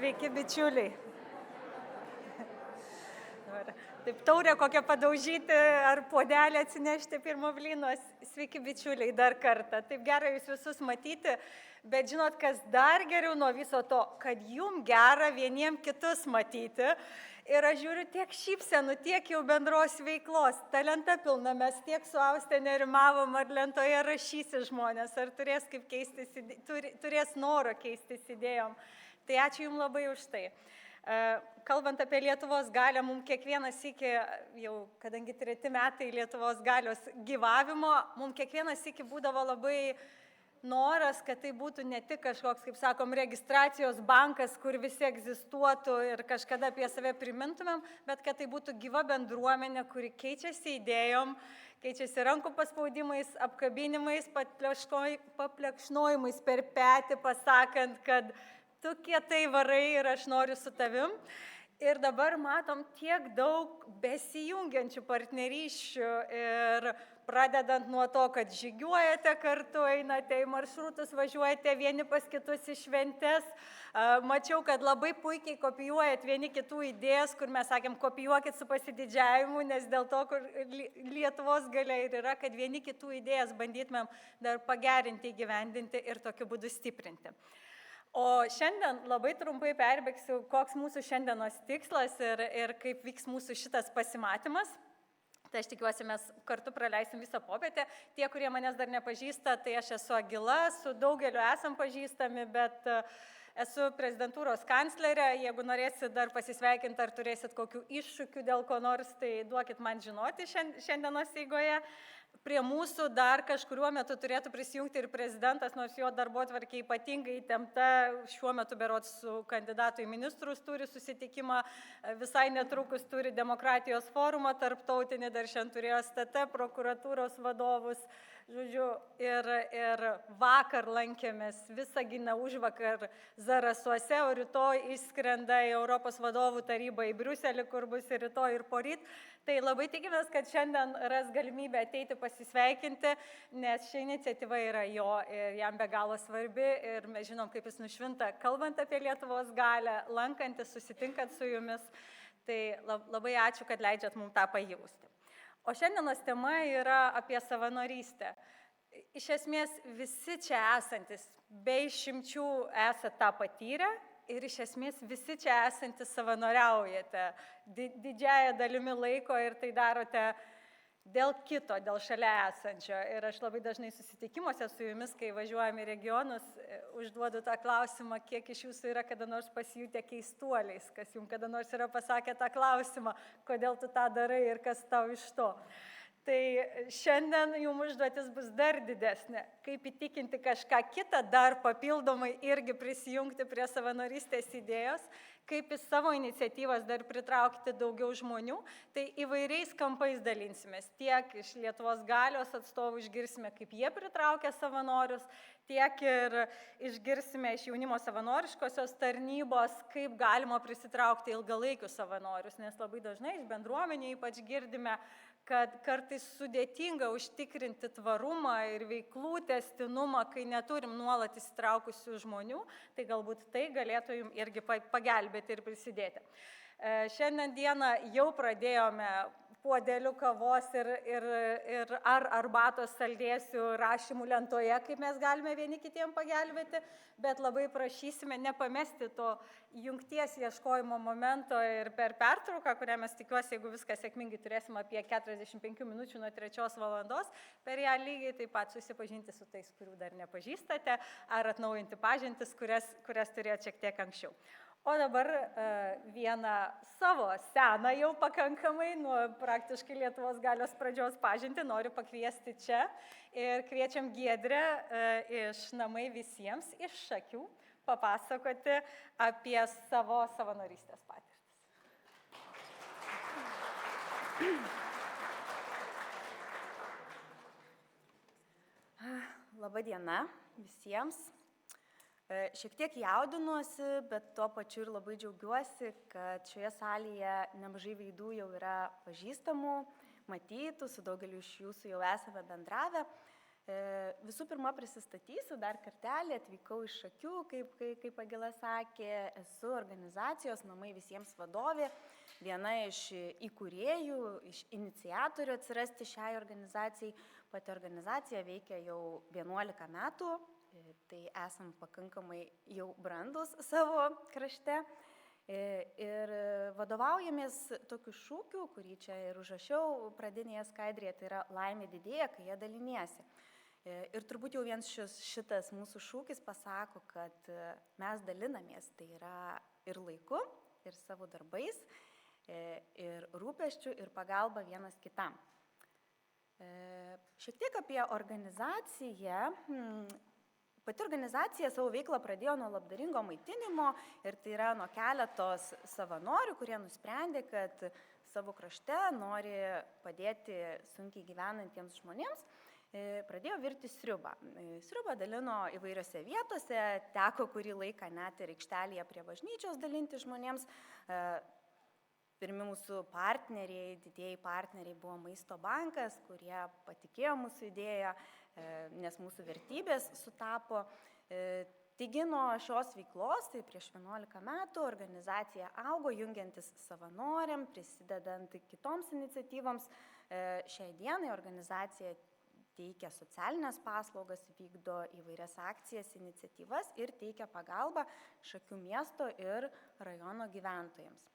Sveiki, bičiuliai. Taip taurę kokią padaužyti ar puodelį atsinešti pirmo blynos. Sveiki, bičiuliai, dar kartą. Taip gera jūs visus matyti, bet žinot, kas dar geriau nuo viso to, kad jum gera vieniem kitus matyti. Ir aš žiūriu tiek šypsenų, tiek jau bendros veiklos. Talenta pilna, mes tiek su Auste nerimavom, ar lentoje rašysi žmonės, ar turės, kaip keistis, turės noro keistis idėjom. Tai ačiū jums labai už tai. Kalbant apie Lietuvos galią, mums kiekvienas iki, jau kadangi 3 metai Lietuvos galios gyvavimo, mums kiekvienas iki būdavo labai noras, kad tai būtų ne tik kažkoks, kaip sakom, registracijos bankas, kur visi egzistuotų ir kažkada apie save primintumėm, bet kad tai būtų gyva bendruomenė, kuri keičiasi idėjom, keičiasi rankų paspaudimais, apkabinimais, paplekšnojimais per petį, pasakant, kad tu kietai varai ir aš noriu su tavim. Ir dabar matom tiek daug besijungiančių partnerysčių ir pradedant nuo to, kad žygiuojate kartu, einate į maršrutus, važiuojate vieni pas kitus į šventes. Mačiau, kad labai puikiai kopijuojat vieni kitų idėjas, kur mes sakėm, kopijuokit su pasididžiavimu, nes dėl to, kur Lietuvos galia ir yra, kad vieni kitų idėjas bandytumėm dar pagerinti, įgyvendinti ir tokiu būdu stiprinti. O šiandien labai trumpai perbėgsiu, koks mūsų šiandienos tikslas ir kaip vyks mūsų šitas pasimatymas. Tai aš tikiuosi, mes kartu praleisim visą popietę. Tie, kurie manęs dar nepažįsta, tai aš esu Agila, su daugeliu esam pažįstami, bet esu prezidentūros kanclerė. Jeigu norėsit dar pasisveikinti, ar turėsit kokių iššūkių dėl ko nors, tai duokit man žinoti šiandienos eigoje. Prie mūsų dar kažkuriuo metu turėtų prisijungti ir prezidentas, nors jo darbotvarkė ypatingai įtempta. Šiuo metu berods su kandidatu į ministrus turi susitikimą, visai netrukus turi demokratijos forumą tarptautinį, dar šiandien turėjo STT, prokuratūros vadovus. Žodžiu, ir vakar lankėmės Visagine, užvakar Zarasuose, o rytoj išskrenda į Europos vadovų tarybą į Briuselį, kur bus ir rytoj, ir poryt. Tai labai tikimės, kad šiandien ras galimybę ateiti pasisveikinti, nes ši iniciatyva yra jo ir jam be galo svarbi ir mes žinom, kaip jis nušvinta, kalbant apie Lietuvos galią, lankantis, susitinkant su jumis. Tai labai ačiū, kad leidžiat mums tą pajausti. O šiandienos tema yra apie savanorystę. Iš esmės visi čia esantis, be išimčių esate tą patyrę ir iš esmės visi čia esantis savanoriaujate didžiąją dalimi laiko ir tai darote dėl kito, dėl šalia esančio. Ir aš labai dažnai susitikimuose su jumis, kai važiuojame į regionus, užduodu tą klausimą, kiek iš jūsų yra kada nors pasijutę keistuoliais, kas jums kada nors yra pasakę tą klausimą, kodėl tu tą darai ir kas tau iš to. Tai šiandien jums užduotis bus dar didesnė, kaip įtikinti kažką kitą, dar papildomai irgi prisijungti prie savanorystės idėjos, kaip į savo iniciatyvas dar pritraukti daugiau žmonių, tai įvairiais kampais dalinsimės. Tiek iš Lietuvos galios atstovų išgirsime, kaip jie pritraukia savanorius, tiek ir išgirsime iš jaunimo savanoriškosios tarnybos, kaip galima prisitraukti ilgalaikius savanorius, nes labai dažnai iš bendruomenių ypač girdime, kad kartais sudėtinga užtikrinti tvarumą ir veiklų testinumą, kai neturim nuolat įsitraukusių žmonių, tai galbūt tai galėtų jums irgi pagelbėti ir prisidėti. Šiandien dieną jau pradėjome puodelių kavos ir arbatos saldėsių rašymų lentoje, kaip mes galime vieni kitiem pagelbėti, bet labai prašysime nepamesti to jungties ieškojimo momento ir per pertrauką, kurią mes tikiuosi, jeigu viskas sėkmingai turėsim apie 45 minučių nuo 3 valandos, per ją lygiai taip pat susipažinti su tais, kurių dar nepažįstate, ar atnaujinti pažintis, kurias turėjote šiek tiek anksčiau. O dabar vieną savo seną jau pakankamai, nuo praktiškai Lietuvos galios pradžios pažinti, noriu pakviesti čia ir kviečiam Giedrę iš Namai visiems iš Šakių papasakoti apie savo savanorystės patirtis. Labą dieną visiems. Šiek tiek jaudinuosi, bet tuo pačiu ir labai džiaugiuosi, kad šioje salėje nemažai veidų jau yra pažįstamų, matytų, su daugeliu iš jūsų jau esame bendravę. Visų pirma, prisistatysiu dar kartelį, atvykau iš Šakių, kaip Agila sakė, esu organizacijos Namai visiems vadovė, viena iš įkūrėjų, iš iniciatorių atsirasti šiai organizacijai. Pati organizacija veikia jau 11 metų, tai esam pakankamai jau brandus savo krašte. Ir vadovaujamės tokiu šūkiu, kurį čia ir užrašiau pradinėje skaidrėje, tai yra laimė didėja, kai jie daliniesi. Ir turbūt jau vien šitas mūsų šūkis pasako, kad mes dalinamės, tai yra ir laiku, ir savo darbais, ir rūpesčių, ir pagalba vienas kitam. Šiek tiek apie organizaciją. Pati organizacija savo veiklą pradėjo nuo labdaringo maitinimo ir tai yra nuo keletos savanorių, kurie nusprendė, kad savo krašte nori padėti sunkiai gyvenantiems žmonėms. Pradėjo virti sriubą. Sriubą dalino įvairiose vietose, teko kurį laiką net ir aikštelėje prie bažnyčios dalinti žmonėms. Pirmi mūsų partneriai, didieji partneriai buvo Maisto bankas, kurie patikėjo mūsų idėją, nes mūsų vertybės sutapo. Taigi nuo šios veiklos, tai prieš 11 metų, organizacija augo, jungiantis savanoriam, prisidedant kitoms iniciatyvoms. Šiai dienai organizacija teikia socialinės paslaugas, vykdo įvairias akcijas, iniciatyvas ir teikia pagalbą Šakių miesto ir rajono gyventojams.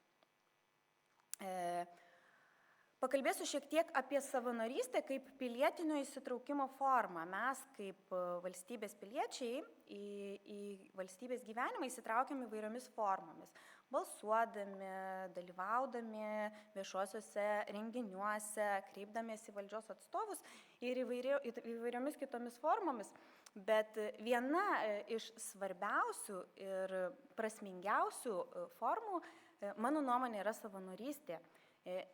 Pakalbėsiu šiek tiek apie savanorystę kaip pilietinio įsitraukimo formą. Mes kaip valstybės piliečiai į valstybės gyvenimą įsitraukiam įvairiomis formomis. Balsuodami, dalyvaudami viešuosiuose renginiuose, kreipdamiesi į valdžios atstovus ir įvairiomis kitomis formomis. Bet viena iš svarbiausių ir prasmingiausių formų, mano nuomonė, yra savanorystė.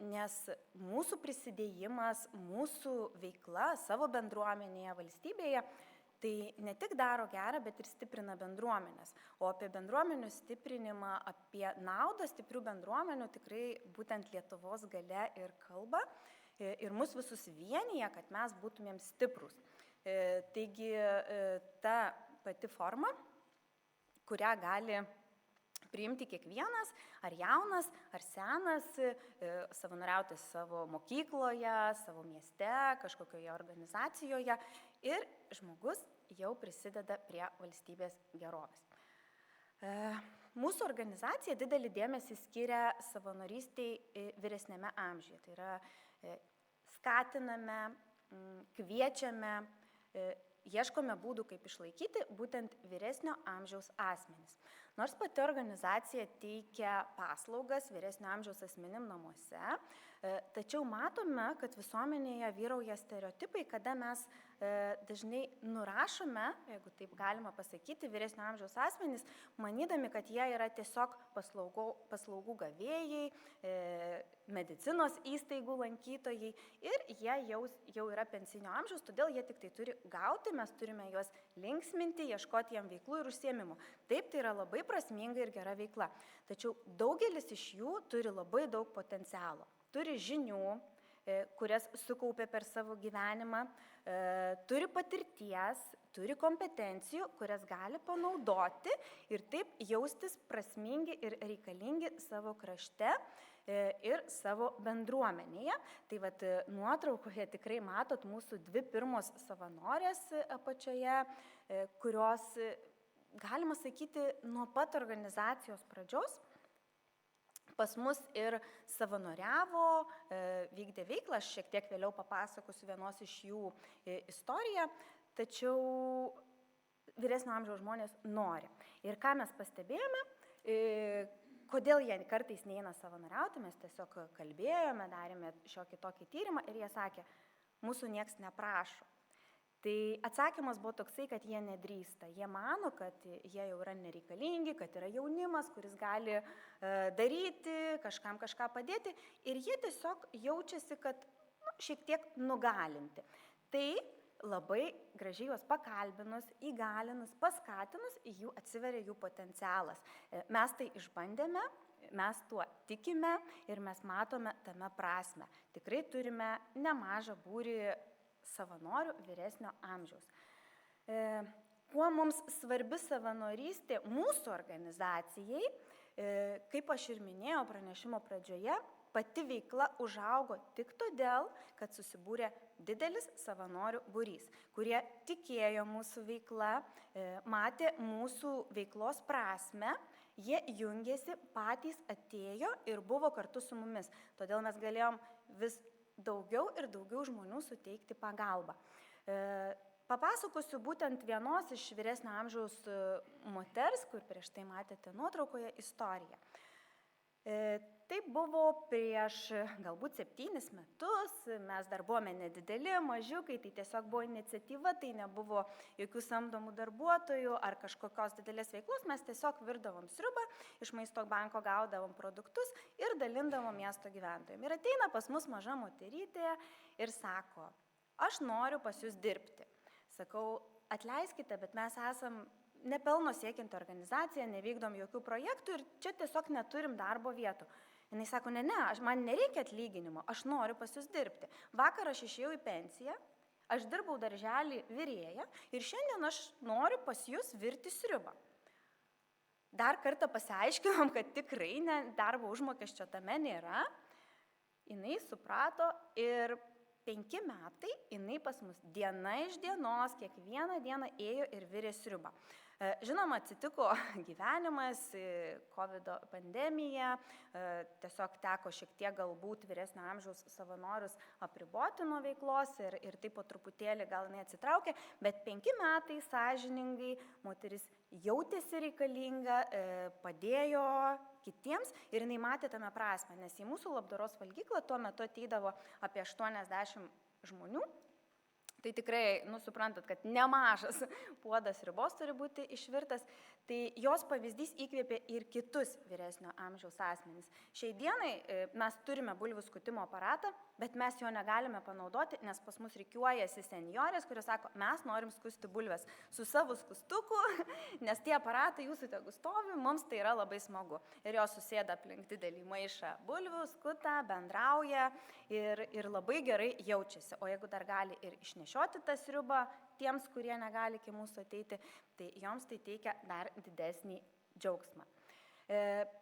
Nes mūsų prisidėjimas, mūsų veikla savo bendruomenėje, valstybėje, tai ne tik daro gerą, bet ir stiprina bendruomenės. O apie bendruomenių stiprinimą, apie naudą stiprių bendruomenių tikrai būtent Lietuvos galia ir kalba. Ir mus visus vienyje, kad mes būtumėm stiprus. Taigi ta pati forma, kurią gali priimti kiekvienas, ar jaunas, ar senas, savanoriauti savo mokykloje, savo mieste, kažkokioje organizacijoje ir žmogus jau prisideda prie valstybės gerovės. Mūsų organizacija didelį dėmesį skiria savanorystiai vyresnėme amžiuje. Tai yra skatiname, kviečiame, ieškome būdų, kaip išlaikyti būtent vyresnio amžiaus asmenis. Nors pati organizacija teikia paslaugas vyresnio amžiaus asmenim namuose, tačiau matome, kad visuomenėje vyrauja stereotipai, kada mes dažnai nurašome, jeigu taip galima pasakyti, vyresnio amžiaus asmenys, manydami, kad jie yra tiesiog paslaugų gavėjai, medicinos įstaigų lankytojai ir jie jau yra pensinio amžiaus, todėl jie tik tai turi gauti, mes turime juos linksminti, ieškoti jam veiklų ir užsiėmimų. Taip, tai yra labai prasminga ir gera veikla. Tačiau daugelis iš jų turi labai daug potencialo. Turi žinių, kurias sukaupė per savo gyvenimą, turi patirties, turi kompetencijų, kurias gali panaudoti ir taip jaustis prasmingi ir reikalingi savo krašte ir savo bendruomenėje. Tai vat nuotraukoje tikrai matot mūsų 2 pirmos savanorės apačioje, kurios, galima sakyti, nuo pat organizacijos pradžios pas mus ir savanoriavo, vykdė veiklą, aš šiek tiek vėliau papasakosiu vienos iš jų istoriją, tačiau vyresnio amžiaus žmonės nori. Ir ką mes pastebėjome, kodėl jie kartais neina savanoriauti, mes tiesiog kalbėjome, darėme šiokį tokį tyrimą ir jie sakė, mūsų nieks neprašo. Tai atsakymas buvo toksai, kad jie nedrįsta. Jie mano, kad jie jau yra nereikalingi, kad yra jaunimas, kuris gali daryti, kažkam kažką padėti. Ir jie tiesiog jaučiasi, kad šiek tiek nugalinti. Tai labai gražiai juos pakalbinus, įgalinus, paskatinus, jų atsiveria jų potencialas. Mes tai išbandėme, mes tuo tikime ir mes matome tame prasme. Tikrai turime nemažą būrį savanorių vyresnio amžiaus. Kuo mums svarbi savanorystė mūsų organizacijai, kaip aš ir minėjau pranešimo pradžioje, pati veikla užaugo tik todėl, kad susibūrė didelis savanorių būrys, kurie tikėjo mūsų veikla, matė mūsų veiklos prasmę, jie jungėsi, patys atėjo ir buvo kartu su mumis. Todėl mes galėjom vis daugiau ir daugiau žmonių suteikti pagalbą. Papasakosiu būtent vienos iš vyresnio amžiaus moters, kur prieš tai matėte nuotraukoje, istoriją. Tai buvo prieš galbūt 7 metus, mes dar buvome nedideli, mažiukai, tai tiesiog buvo iniciatyva, tai nebuvo jokių samdomų darbuotojų ar kažkokios didelės veiklos, mes tiesiog virdavom sriubą, iš maisto banko gaudavom produktus ir dalindavom miesto gyventojams. Ir ateina pas mus maža moterytė ir sako, aš noriu pas jūs dirbti. Sakau, atleiskite, bet mes esam nepelno siekianti organizacija, nevykdom jokių projektų ir čia tiesiog neturim darbo vietų. Jis sako, ne, man nereikia atlyginimo, aš noriu pas jūs dirbti. Vakar aš išėjau į pensiją, aš dirbau darželį virėją ir šiandien aš noriu pas jūs virti sriubą. Dar kartą pasiaiškinom, kad tikrai darbo užmokesčio tame nėra. Jis suprato ir 5 metai jinai pas mus diena iš dienos, kiekvieną dieną ėjo ir virė sriubą. Žinoma, atsitiko gyvenimas, COVID pandemija, tiesiog teko šiek tiek galbūt vyresnio amžiaus savanorius apriboti nuo veiklos ir taip po truputėlį gal neatsitraukė, bet 5 metai sąžiningai moteris jautėsi reikalinga, padėjo kitiems ir jinai matė tame prasmę, nes į mūsų labdaros valgyklą tuo metu ateidavo apie 80 žmonių. Tai tikrai, suprantat, kad nemažas puodas sriubos turi būti išvirtas, tai jos pavyzdys įkvėpė ir kitus vyresnio amžiaus asmenys. Šiai dienai mes turime bulvių skutimo aparatą, bet mes jo negalime panaudoti, nes pas mus rikiuojasi senjorės, kurios sako, mes norim skusti bulves su savo skustuku, nes tie aparatai jūsų tegu stovi, mums tai yra labai smagu. Ir jos susėda aplink didelį maišą bulvių, skuta, bendrauja ir labai gerai jaučiasi. O jeigu dar gali ir išnešioti tą sriubą tiems, kurie negali iki mūsų ateiti, tai joms tai teikia dar didesnį džiaugsmą.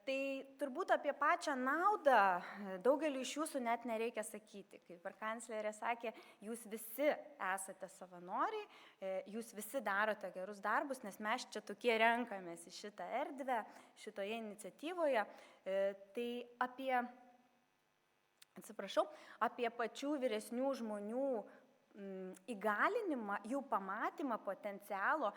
Tai turbūt apie pačią naudą daugeliu iš jūsų net nereikia sakyti. Kaip ir kanclerė sakė, jūs visi esate savanoriai, jūs visi darote gerus darbus, nes mes čia tokie renkamės į šitą erdvę, šitoje iniciatyvoje. Tai apie pačių vyresnių žmonių įgalinimą, jų pamatymą potencialo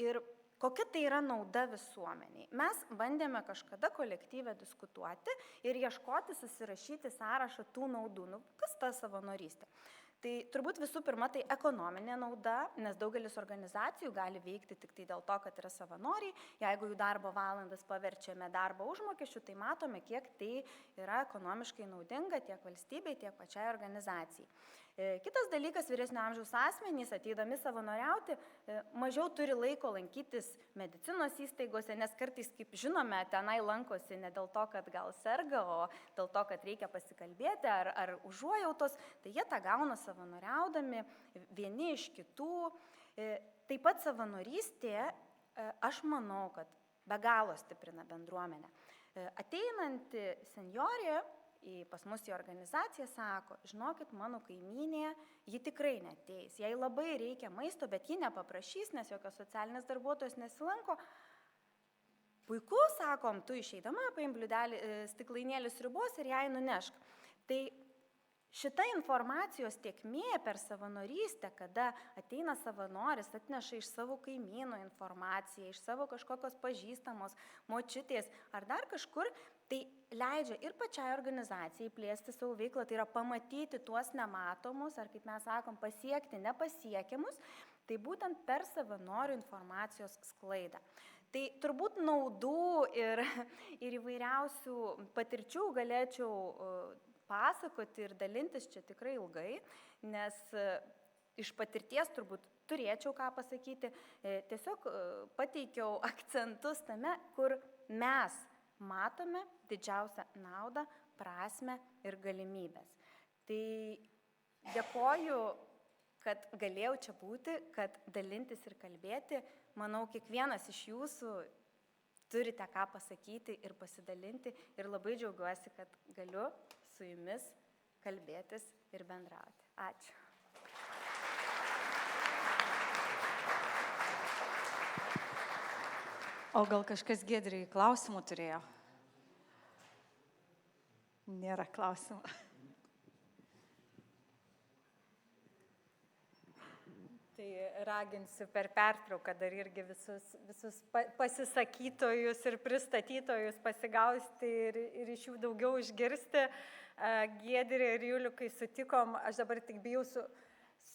ir kokia tai yra nauda visuomeniai. Mes bandėme kažkada kolektyvę diskutuoti ir ieškoti, susirašyti sąrašą tų naudų. Kas ta savanorystė? Tai turbūt visų pirma tai ekonominė nauda, nes daugelis organizacijų gali veikti tik tai dėl to, kad yra savanoriai. Jeigu jų darbo valandas paverčiame darbo užmokesčiu, tai matome, kiek tai yra ekonomiškai naudinga tiek valstybei, tiek pačiai organizacijai. Kitas dalykas, vyresnio amžiaus asmenys, ateidami savanoriauti, mažiau turi laiko lankytis medicinos įstaigose, nes kartais, kaip žinome, tenai lankosi ne dėl to, kad gal serga, o dėl to, kad reikia pasikalbėti ar užuojautos, tai jie tą gauna savanoriaudami vieni iš kitų. Taip pat savanorystė, aš manau, kad be galo stiprina bendruomenę. Ateinanti senjorė pas mus į organizaciją sako, žinokit, mano kaimynė, ji tikrai neateis, jai labai reikia maisto, bet ji nepaprašys, nes jokios socialinės darbuotojos nesilanko. Puiku, sakom, tu išeidama paim bliūdelį stiklainėlį sriubos ir jai nunešk. Tai šita informacijos tėkmė per savanorystę, kada ateina savanoris, atneša iš savo kaimynų informaciją, iš savo kažkokios pažįstamos močiutės ar dar kažkur, tai leidžia ir pačiai organizacijai plėsti savo veiklą, tai yra pamatyti tuos nematomus, ar kaip mes sakom, pasiekti nepasiekiamus, tai būtent per savanorių informacijos sklaidą. Tai turbūt naudų ir įvairiausių patirčių galėčiau pasakoti ir dalintis čia tikrai ilgai, nes iš patirties turbūt turėčiau ką pasakyti, tiesiog pateikiau akcentus tame, kur mes matome didžiausią naudą, prasmę ir galimybės. Tai dėkoju kad galėjau čia būti, kad dalintis ir kalbėti. Manau, kiekvienas iš jūsų turite ką pasakyti ir pasidalinti ir labai džiaugiuosi, kad galiu su jumis kalbėtis ir bendrauti. Ačiū. O gal kažkas Giedriui klausimų turėjo? Nėra klausimų. Tai raginsiu per pertrauką dar irgi visus pasisakytojus ir pristatytojus pasigausti ir iš jų daugiau išgirsti. Giedrį ir Julių, kai sutikom, aš dabar tik bijau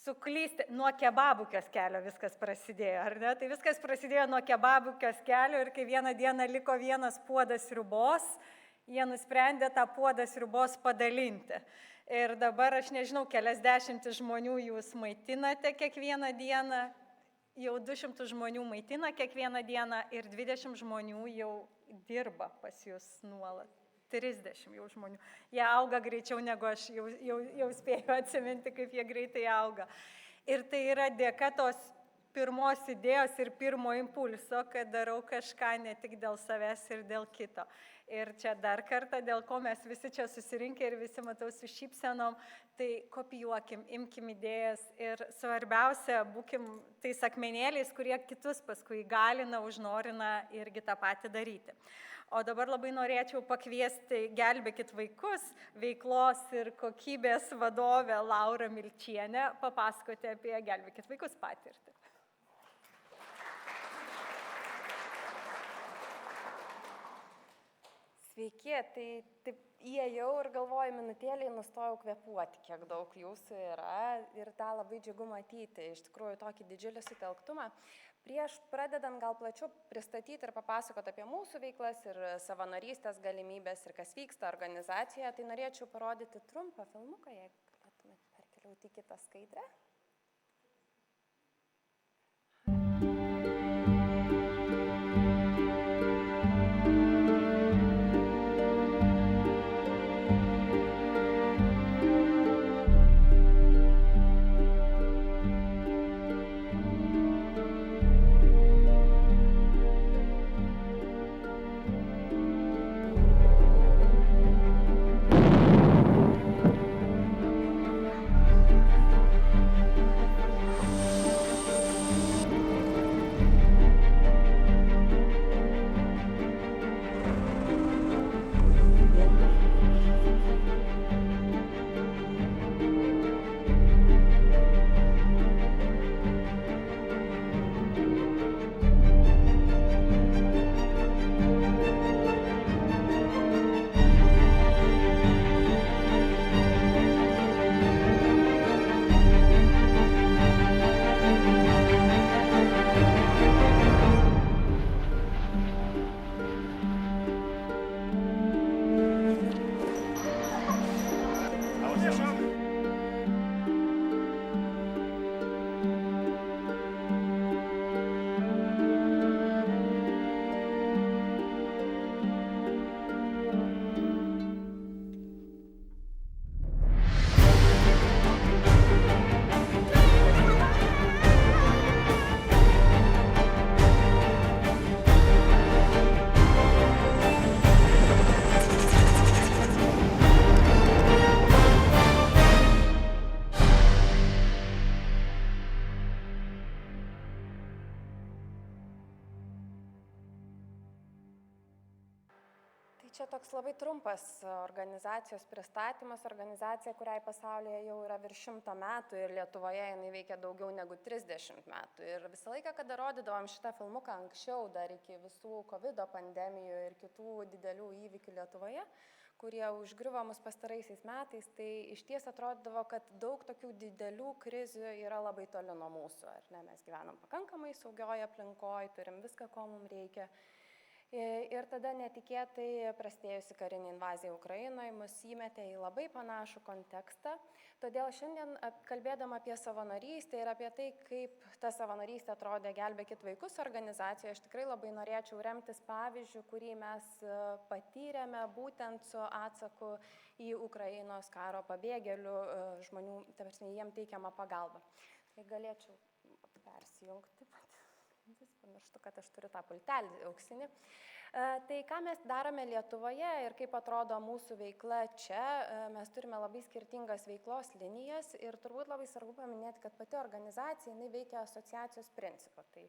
suklysti, nuo kebabų kioskelio viskas prasidėjo, ar ne? Tai viskas prasidėjo nuo kebabų kioskelio ir kai vieną dieną liko vienas puodas sriubos, jie nusprendė tą puodą sriubos padalinti. Ir dabar aš nežinau, keliasdešimtis žmonių jūs maitinate kiekvieną dieną, jau 200 žmonių maitina kiekvieną dieną ir 20 žmonių jau dirba pas jūs nuolat. 30 jau žmonių. Jie auga greičiau negu aš jau spėjau atsiminti, kaip jie greitai auga. Ir tai yra dėka tos pirmos idėjos ir pirmo impulso, kad darau kažką ne tik dėl savęs ir dėl kito. Ir čia dar kartą, dėl ko mes visi čia susirinkę ir visi matau su šypsenom, tai kopijuokim, imkim idėjas ir svarbiausia, būkim tais akmenėliais, kurie kitus paskui įgalina, užnorina irgi tą patį daryti. O dabar labai norėčiau pakviesti Gelbėkit vaikus veiklos ir kokybės vadovę Laurą Milčienę papasakoti apie Gelbėkit vaikus patirtį. Sveiki, tai taip įėjau ir galvoju, minutėliai nustojau kvėpuoti, kiek daug jūsų yra ir tą labai džiugu matyti, iš tikrųjų tokį didžiulį sutelktumą. Prieš pradedant gal plačiau pristatyti ir papasakoti apie mūsų veiklas ir savanorystės galimybės ir kas vyksta organizacijoje, tai norėčiau parodyti trumpą filmuką, jeigu galėtumėte perkeliauti į kitą skaidrę. Čia toks labai trumpas organizacijos pristatymas, organizacija, kuriai pasaulyje jau yra virš 100 metų ir Lietuvoje jinai veikia daugiau negu 30 metų. Ir visą laiką, kada rodydavom šitą filmuką anksčiau, dar iki visų COVID pandemijų ir kitų didelių įvykių Lietuvoje, kurie užgriuvo mus pastaraisiais metais, tai iš ties atrodydavo, kad daug tokių didelių krizių yra labai toli nuo mūsų. Ar ne? Mes gyvenam pakankamai saugioje aplinkoje, turim viską, ko mums reikia. Ir tada netikėtai prasidėjusi karinė invazija Ukrainoje mus įmetė į labai panašų kontekstą. Todėl šiandien kalbėdama apie savanorystę ir apie tai, kaip ta savanorystė atrodė Gelbėkit vaikus organizacijoje, aš tikrai labai norėčiau remtis pavyzdžių, kurį mes patyrėme būtent su atsaku į Ukrainos karo pabėgėlių žmonių, jiem teikiamą pagalbą. Jei galėčiau persijungti, vis pamirštu, kad aš turiu tą pultelį auksinį. Tai ką mes darome Lietuvoje ir kaip atrodo mūsų veikla čia, mes turime labai skirtingas veiklos linijas ir turbūt labai svarbu paminėti, kad pati organizacija jinai veikia asociacijos principu. Tai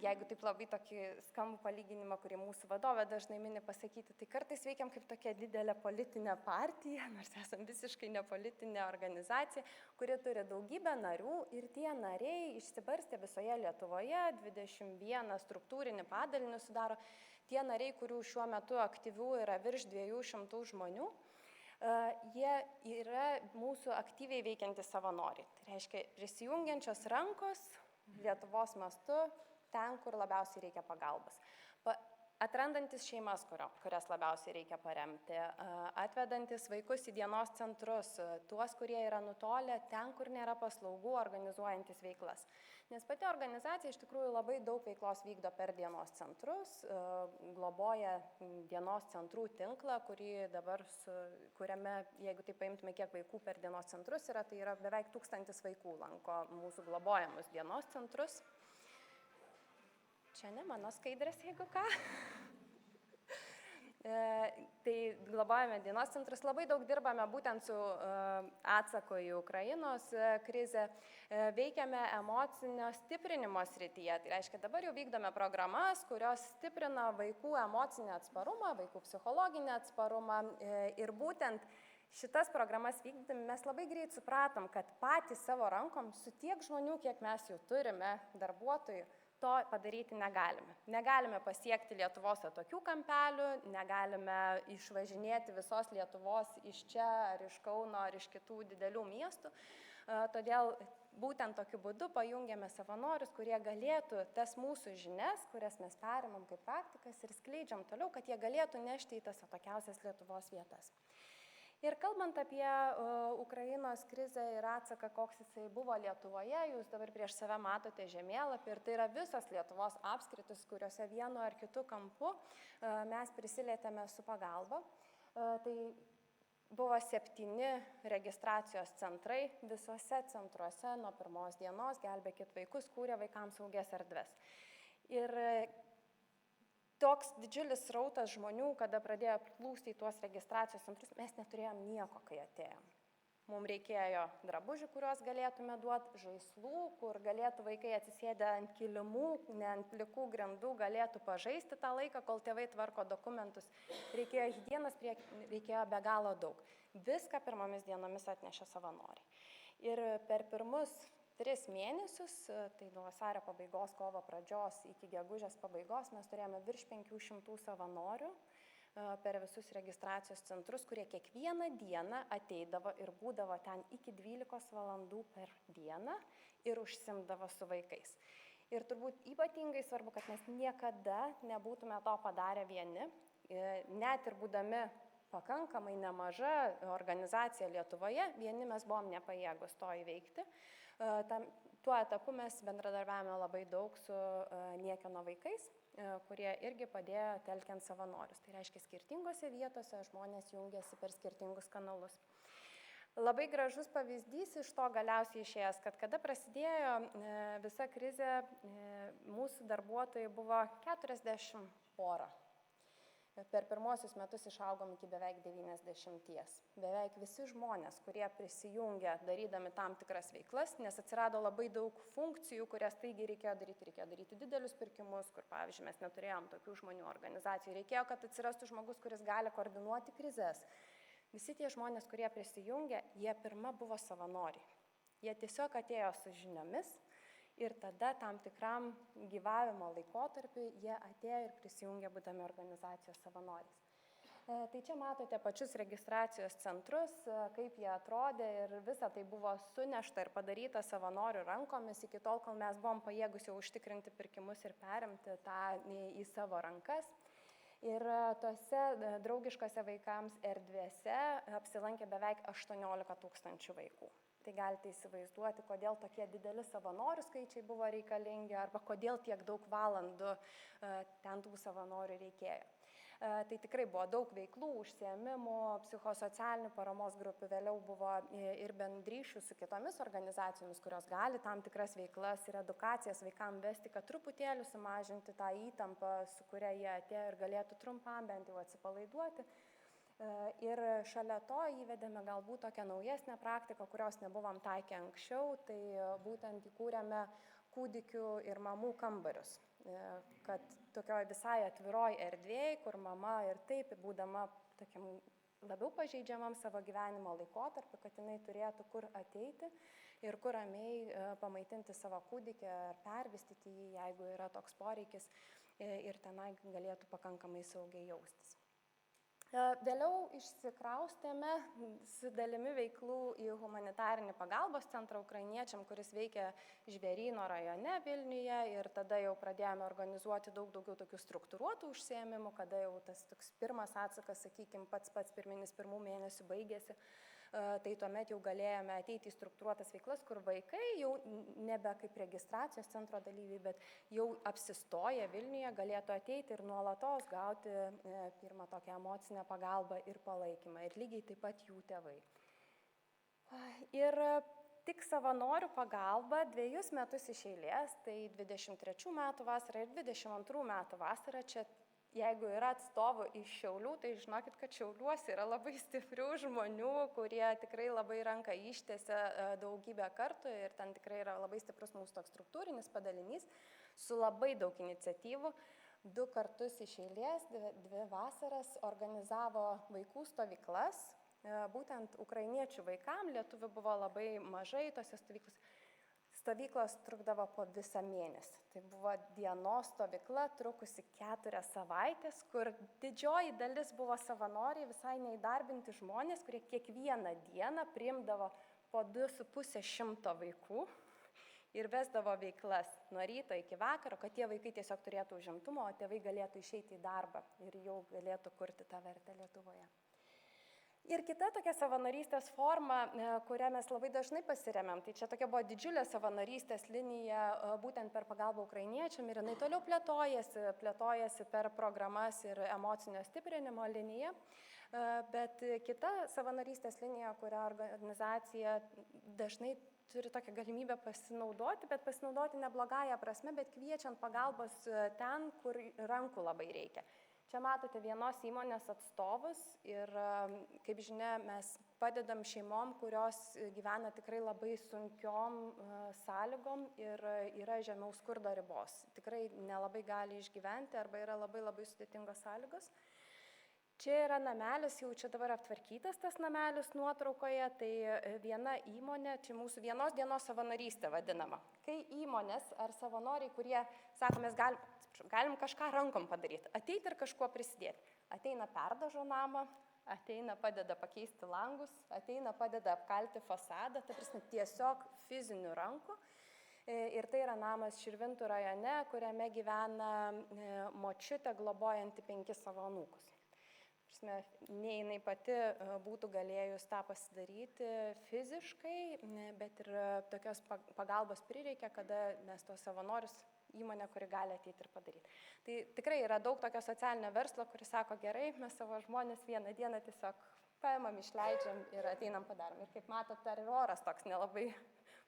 jeigu taip labai tokį skambų palyginimą, kurį mūsų vadovė dažnai mini pasakyti, tai kartais veikiam kaip tokia didelė politinė partija, nors esam visiškai nepolitinė organizacija, kuri turi daugybę narių ir tie nariai išsibarstė visoje Lietuvoje, 21 struktūrinį padalinį sudaro, tie nariai, kurių šiuo metu aktyvių yra virš 200 žmonių, jie yra mūsų aktyviai veikiantys savanoriai. Tai reiškia prisijungiančios rankos Lietuvos mastu, ten, kur labiausiai reikia pagalbos. Atrandantis šeimas, kurias labiausiai reikia paremti, atvedantis vaikus į dienos centrus, tuos, kurie yra nutolę, ten, kur nėra paslaugų, organizuojantis veiklas. Nes pati organizacija iš tikrųjų labai daug veiklos vykdo per dienos centrus, globoja dienos centrų tinklą, kuriame, jeigu tai paimtume, kiek vaikų per dienos centrus yra, tai yra beveik 1000 vaikų lanko mūsų globojamus dienos centrus. Čia ne mano skaidrės, jeigu ką. Tai globojame dienos centrus, labai daug dirbame būtent su atsaku į Ukrainos krizę, veikiame emocinio stiprinimo srityje. Tai reiškia, dabar jau vykdome programas, kurios stiprina vaikų emocinį atsparumą, vaikų psichologinį atsparumą ir būtent šitas programas vykdami mes labai greit supratom, kad patys savo rankom su tiek žmonių, kiek mes jų turime, darbuotojų, to padaryti negalime. Negalime pasiekti Lietuvos atokių kampelių, negalime išvažinėti visos Lietuvos iš čia, ar iš Kauno, ar iš kitų didelių miestų. Todėl būtent tokiu būdu pajungiame savanorius, kurie galėtų tas mūsų žinias, kurias mes perimam kaip praktikas ir skleidžiam toliau, kad jie galėtų nešti į tas atokiausias Lietuvos vietas. Ir kalbant apie Ukrainos krizę ir atsaką, koks jisai buvo Lietuvoje, jūs dabar prieš save matote žemėlapį ir tai yra visos Lietuvos apskritis, kuriuose vienu ar kitu kampu mes prisilietėme su pagalba. Tai buvo 7 registracijos centrai, visuose centruose nuo pirmos dienos Gelbėkit vaikus kūrė vaikams saugias erdves. Ir toks didžiulis srautas žmonių, kada pradėjo plūsti į tuos registracijos centrus, mes neturėjom nieko, kai atėjom. Mums reikėjo drabužių, kuriuos galėtume duoti, žaislų, kur galėtų vaikai atsisėdę ant kilimų, ne ant plikų grindų, galėtų pažaisti tą laiką, kol tėvai tvarko dokumentus. Reikėjo higienos, reikėjo be galo daug. Viską pirmomis dienomis atnešė savanoriai. Ir per pirmus 3 mėnesius, tai nuo vasario pabaigos, kovo pradžios iki gegužės pabaigos, mes turėjome virš 500 savanorių per visus registracijos centrus, kurie kiekvieną dieną ateidavo ir būdavo ten iki 12 valandų per dieną ir užsimdavo su vaikais. Ir turbūt ypatingai svarbu, kad mes niekada nebūtume to padarę vieni, net ir būdami pakankamai nemaža organizacija Lietuvoje, vieni mes buvom nepajėgus to įveikti. Tuo etapu mes bendradarbiavome labai daug su niekieno vaikais, kurie irgi padėjo telkiant savanorius. Tai reiškia, skirtingose vietose žmonės jungiasi per skirtingus kanalus. Labai gražus pavyzdys iš to galiausiai išėjęs, kad kada prasidėjo visa krizė, mūsų darbuotojai buvo 40 pora. Per pirmosius metus išaugom iki beveik 90. Beveik visi žmonės, kurie prisijungia darydami tam tikras veiklas, nes atsirado labai daug funkcijų, kurias taigi reikėjo daryti didelius pirkimus, kur, pavyzdžiui, mes neturėjom tokių žmonių organizacijų. Reikėjo, kad atsirastų žmogus, kuris gali koordinuoti krizes. Visi tie žmonės, kurie prisijungia, jie pirma buvo savanoriai. Jie tiesiog atėjo su žiniomis. Ir tada tam tikram gyvavimo laikotarpiu jie atėjo ir prisijungė būdami organizacijos savanoriais. Tai čia matote pačius registracijos centrus, kaip jie atrodė ir visa tai buvo sunešta ir padaryta savanorių rankomis iki tol, kol mes buvom pajėgus jau užtikrinti pirkimus ir perimti tą į savo rankas. Ir tose draugiškose vaikams erdvėse apsilankė beveik 18 000 vaikų. Tai galite įsivaizduoti, kodėl tokie dideli savanorių skaičiai buvo reikalingi arba kodėl tiek daug valandų ten tų savanorių reikėjo. Tai tikrai buvo daug veiklų, užsiėmimų, psichosocialinių paramos grupių, vėliau buvo ir bendryšių su kitomis organizacijomis, kurios gali tam tikras veiklas ir edukacijas vaikams vesti, kad truputėlį sumažinti tą įtampą, su kuria jie atėjo ir galėtų trumpam bent jau atsipalaiduoti. Ir šalia to įvedėme galbūt tokią naujesnę praktiką, kurios nebuvom taikę anksčiau, tai būtent įkūrėme kūdikių ir mamų kambarius, kad tokioj visai atviroj erdvėj, kur mama ir taip, būdama tokiam labiau pažeidžiamam savo gyvenimo laikotarpiu, kad jinai turėtų kur ateiti ir kur ramiai pamaitinti savo kūdikį ar pervystyti jį, jeigu yra toks poreikis, ir tenai galėtų pakankamai saugiai jaustis. Vėliau išsikraustėme su dalimi veiklų į humanitarinį pagalbos centrą ukrainiečiam, kuris veikia Žvėryno rajone Vilniuje, ir tada jau pradėjome organizuoti daug daugiau tokių struktūruotų užsiėmimų, kada jau tas toks pirmas atsakas, sakykime, pats pirminis pirmų mėnesių baigėsi. Tai tuomet jau galėjome ateiti į struktūruotas veiklas, kur vaikai jau nebe kaip registracijos centro dalyviai, bet jau apsistoję Vilniuje galėtų ateiti ir nuolatos gauti pirmą tokią emocinę pagalbą ir palaikymą. Ir lygiai taip pat jų tėvai. Ir tik savanorių pagalba 2 metus iš eilės, tai 23 metų vasarą ir 22 metų vasarą, čia jeigu yra atstovų iš Šiaulių, tai žinokit, kad Šiauliuose yra labai stiprių žmonių, kurie tikrai labai ranką ištiesia daugybę kartų, ir ten tikrai yra labai stiprus mūsų toks struktūrinis padalinys su labai daug iniciatyvų. 2 kartus iš eilės, 2 vasaras organizavo vaikų stovyklas, būtent ukrainiečių vaikam, lietuvių buvo labai mažai tose stovyklose. Stovyklos trukdavo po visą mėnesį. Tai buvo dienos stovykla, trukusi 4 savaitės, kur didžioji dalis buvo savanoriai, visai neįdarbinti žmonės, kurie kiekvieną dieną priimdavo po 250 vaikų ir vesdavo veiklas nuo ryto iki vakaro, kad tie vaikai tiesiog turėtų užimtumo, o tėvai galėtų išeiti į darbą ir jau galėtų kurti tą vertę Lietuvoje. Ir kita tokia savanorystės forma, kurią mes labai dažnai pasiremiam, tai čia tokia buvo didžiulė savanorystės linija būtent per pagalbą ukrainiečiam, ir jinai toliau plėtojasi per programas ir emocinio stiprinimo liniją. Bet kita savanorystės linija, kurią organizacija dažnai turi tokią galimybę pasinaudoti, bet pasinaudoti ne blogąją prasme, bet kviečiant pagalbos ten, kur rankų labai reikia. Čia matote vienos įmonės atstovus ir, kaip žinia, mes padedam šeimom, kurios gyvena tikrai labai sunkiom sąlygom ir yra žemiau skurdo ribos. Tikrai nelabai gali išgyventi arba yra labai sudėtingos sąlygos. Čia yra namelis, jau čia dabar aptvarkytas tas namelis nuotraukoje, tai viena įmonė, čia mūsų vienos dienos savanorystė vadinama. Kai įmonės ar savanoriai, kurie sako, mes galim kažką rankom padaryti, ateiti ir kažkuo prisidėti. Ateina perdažo namą, ateina padeda pakeisti langus, ateina padeda apkalti fasadą, tai prasme tiesiog fizinių rankų. Ir tai yra namas Širvintų rajone, kuriame gyvena močiutė globojanti 5 savo anūkus. Nei jinai pati būtų galėjus tą pasidaryti fiziškai, bet ir tokios pagalbos prireikia, kada mes tos savanorius įmonė, kuri gali ateiti ir padaryti. Tai tikrai yra daug tokio socialinio verslo, kuris sako, gerai, mes savo žmonės vieną dieną tiesiog paimam, išleidžiam ir ateinam padarom. Ir kaip matot, dar ir oras toks nelabai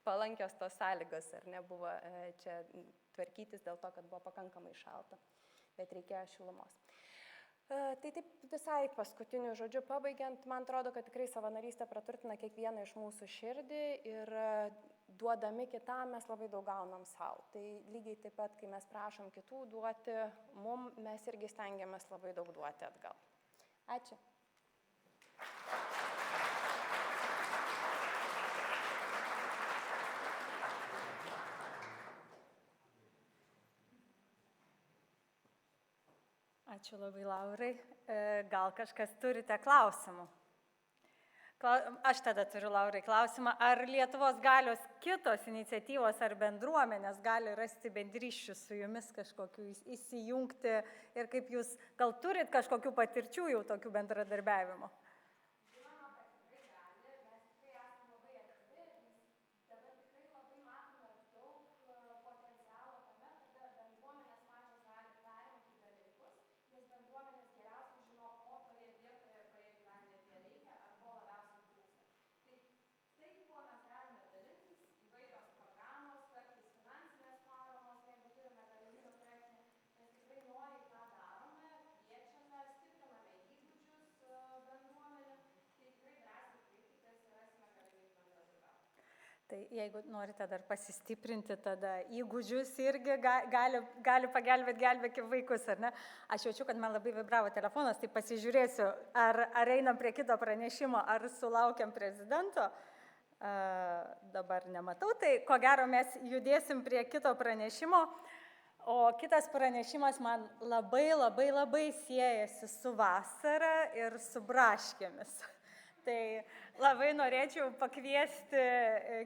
palankios tos sąlygos, ar nebuvo čia tvarkytis dėl to, kad buvo pakankamai šalta, bet reikėjo šilumos. Tai taip visai paskutiniu žodžiu pabaigiant, man atrodo, kad tikrai savanorystė praturtina kiekvieną iš mūsų širdį ir duodami kitam mes labai daug gaunam savo. Tai lygiai taip pat, kai mes prašom kitų duoti, mes irgi stengiamės labai daug duoti atgal. Ačiū. Ačiū labai, Laurai. Gal kažkas turite klausimų? Aš tada turiu, Laurai, klausimą. Ar Lietuvos galios kitos iniciatyvos ar bendruomenės gali rasti bendryšių su jumis kažkokiu įsijungti ir kaip jūs gal turit kažkokių patirčių jau tokių bendradarbiavimo? Bendruomenės geriausiai Tai jeigu norite dar pasistiprinti, tada įgūdžius irgi gali pagelbėti, gelbėkime vaikus, ar ne? Aš jaučiu, kad man labai vibravo telefonas, tai pasižiūrėsiu, ar einam prie kito pranešimo, ar sulaukiam prezidento. Dabar nematau, tai ko gero mes judėsim prie kito pranešimo. O kitas pranešimas man labai siejasi su vasara ir su braškėmis. Tai labai norėčiau pakviesti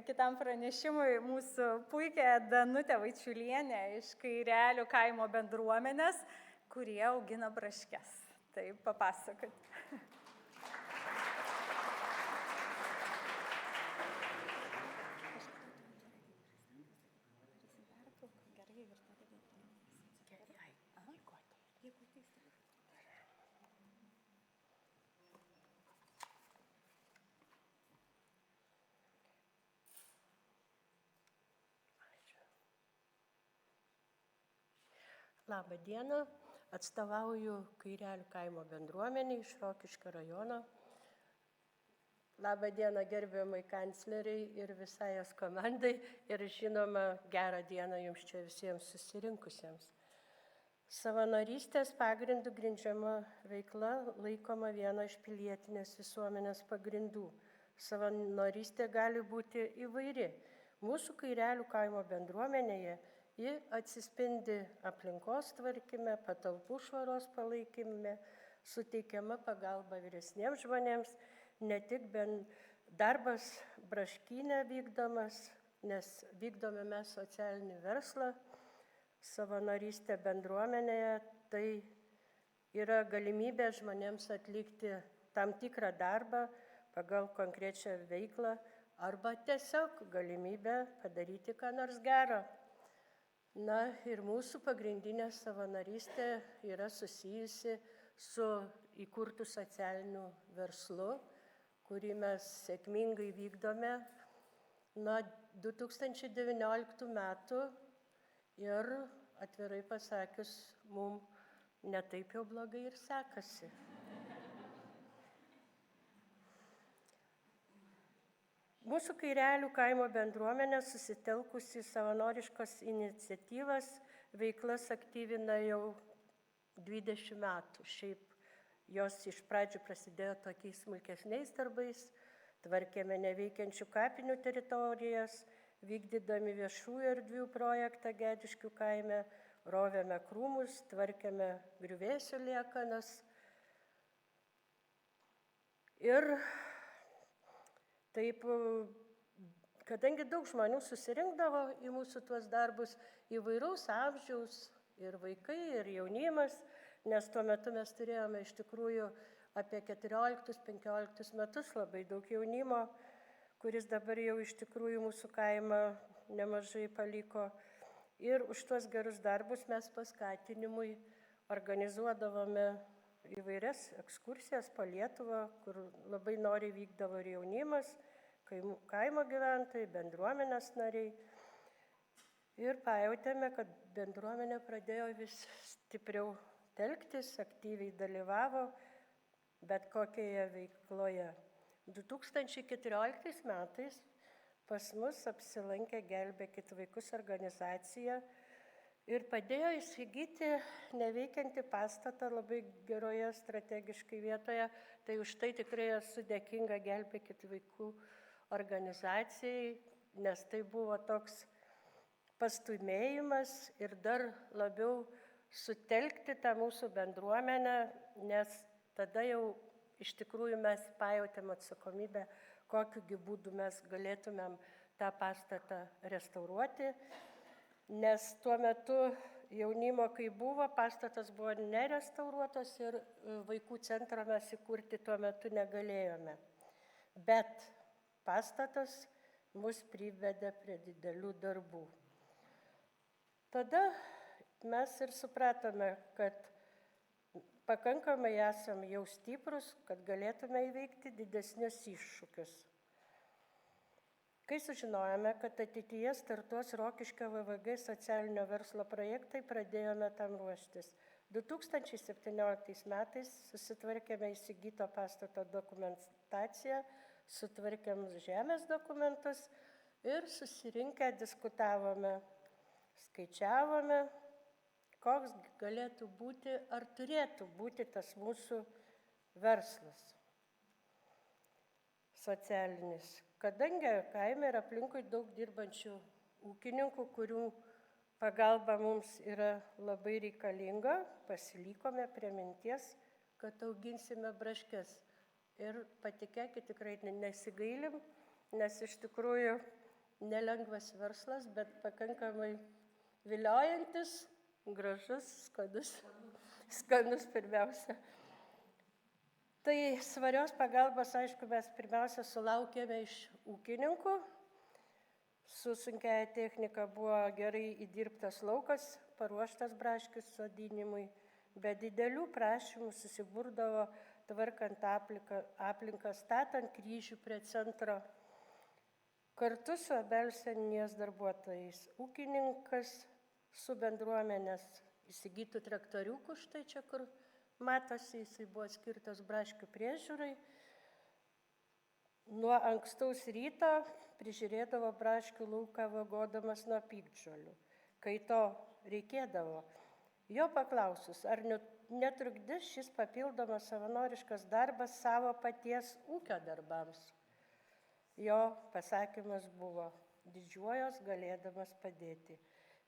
kitam pranešimui mūsų puikią Danutę Vaičiulienę iš Kairelių kaimo bendruomenės, kurie augina braškes. Tai papasakot. Labą dieną, atstovauju Kairelių kaimo bendruomenį iš Rokiškio rajono. Labą dieną gerbiamai kancleriai ir visai jos komandai ir žinoma gerą dieną jums čia visiems susirinkusiems. Savanorystės pagrindų grindžiama veikla laikoma viena iš pilietinės visuomenės pagrindų. Savanorystė gali būti įvairi. Mūsų Kairelių kaimo bendruomenėje ji atsispindi aplinkos tvarkyme, patalpų švaros palaikyme, suteikiama pagalba vyresniems žmonėms, ne tik darbas braškyne vykdomas, nes vykdome mes socialinį verslą, savanorystė bendruomenėje, tai yra galimybė žmonėms atlikti tam tikrą darbą pagal konkrečią veiklą arba tiesiog galimybę padaryti ką nors gero. Na ir mūsų pagrindinė savanorystė yra susijusi su įkurtu socialiniu verslu, kurį mes sėkmingai vykdome nuo 2019 metų ir atvirai pasakius, mums netaip jau blogai ir sekasi. Mūsų Kairelių kaimo bendruomenė susitelkusi savanoriškos iniciatyvas veiklas aktyvina jau 20 metų. Šiaip jos iš pradžių prasidėjo tokiais smulkesniais darbais, tvarkėme neveikiančių kapinių teritorijas, vykdydami viešųjų erdvių projektą Gediškių kaime, rovėme krūmus, tvarkėme griuvėsių liekanas. Ir taip, kadangi daug žmonių susirinkdavo į mūsų tuos darbus, įvairaus amžiaus, ir vaikai, ir jaunimas, nes tuo metu mes turėjome iš tikrųjų apie 14-15 metus labai daug jaunimo, kuris dabar jau iš tikrųjų mūsų kaimą nemažai paliko. Ir už tuos gerus darbus mes paskatinimui organizuodavome įvairias ekskursijas po Lietuvą, kur labai noriai vykdavo ir jaunimas, kaimo gyventojai, bendruomenės nariai. Ir pajautėme, kad bendruomenė pradėjo vis stipriau telktis, aktyviai dalyvavo bet kokioje veikloje. 2014 metais pas mus apsilankė Gelbėkit vaikus organizacija ir padėjo įsigyti neveikiantį pastatą labai geroje strategiškai vietoje. Tai už tai tikrai esu dėkinga Gelbėkit vaikų organizacijai, nes tai buvo toks pastumėjimas ir dar labiau sutelkti tą mūsų bendruomenę, nes tada jau iš tikrųjų mes pajautėm atsakomybę, kokiu būdu mes galėtumėm tą pastatą restauruoti, nes tuo metu jaunimo, kai buvo, pastatas buvo nerestauruotas ir vaikų centrą mes įkurti tuo metu negalėjome. Bet pastatas mus privedė prie didelių darbų. Tada mes ir supratome, kad pakankamai esam jau stiprus, kad galėtume įveikti didesnius iššūkius. Kai sužinojome, kad ateityje startuos Rokiškio VVG socialinio verslo projektai, pradėjome tam ruoštis. 2017 metais susitvarkėme įsigyto pastato dokumentaciją, sutvarkėm žemės dokumentus, Ir susirinkę diskutavome, skaičiavome, koks galėtų būti ar turėtų būti tas mūsų verslas socialinis. Kadangi kaime yra aplinkui daug dirbančių ūkininkų, kurių pagalba mums yra labai reikalinga, pasilikome prie minties, kad auginsime braškes. Ir patikėkit, tikrai nesigailim, nes iš tikrųjų nelengvas verslas, bet pakankamai viliojantis, gražus, skanus pirmiausia. Tai svarios pagalbos, aišku, mes pirmiausia sulaukėme iš ūkininkų. Su sunkiaja technika buvo gerai įdirbtas laukas, paruoštas braškių sodinimui, be didelių prašymų susiburdavo tvarkant aplinką, statant kryžių prie centro. Kartu su Obelių seniūnijos darbuotojais ūkininkas su bendruomenės įsigytų traktoriukų, štai čia kur matosi, jisai buvo skirtas braškių priežiūrai. Nuo ankstaus ryto prižiūrėdavo braškių lauką vagodamas nuo piktžolių. Kai to reikėdavo, jo paklausus, ar netrukdys šis papildomas savanoriškas darbas savo paties ūkio darbams. Jo pasakymas buvo: didžiuojos galėdamas padėti.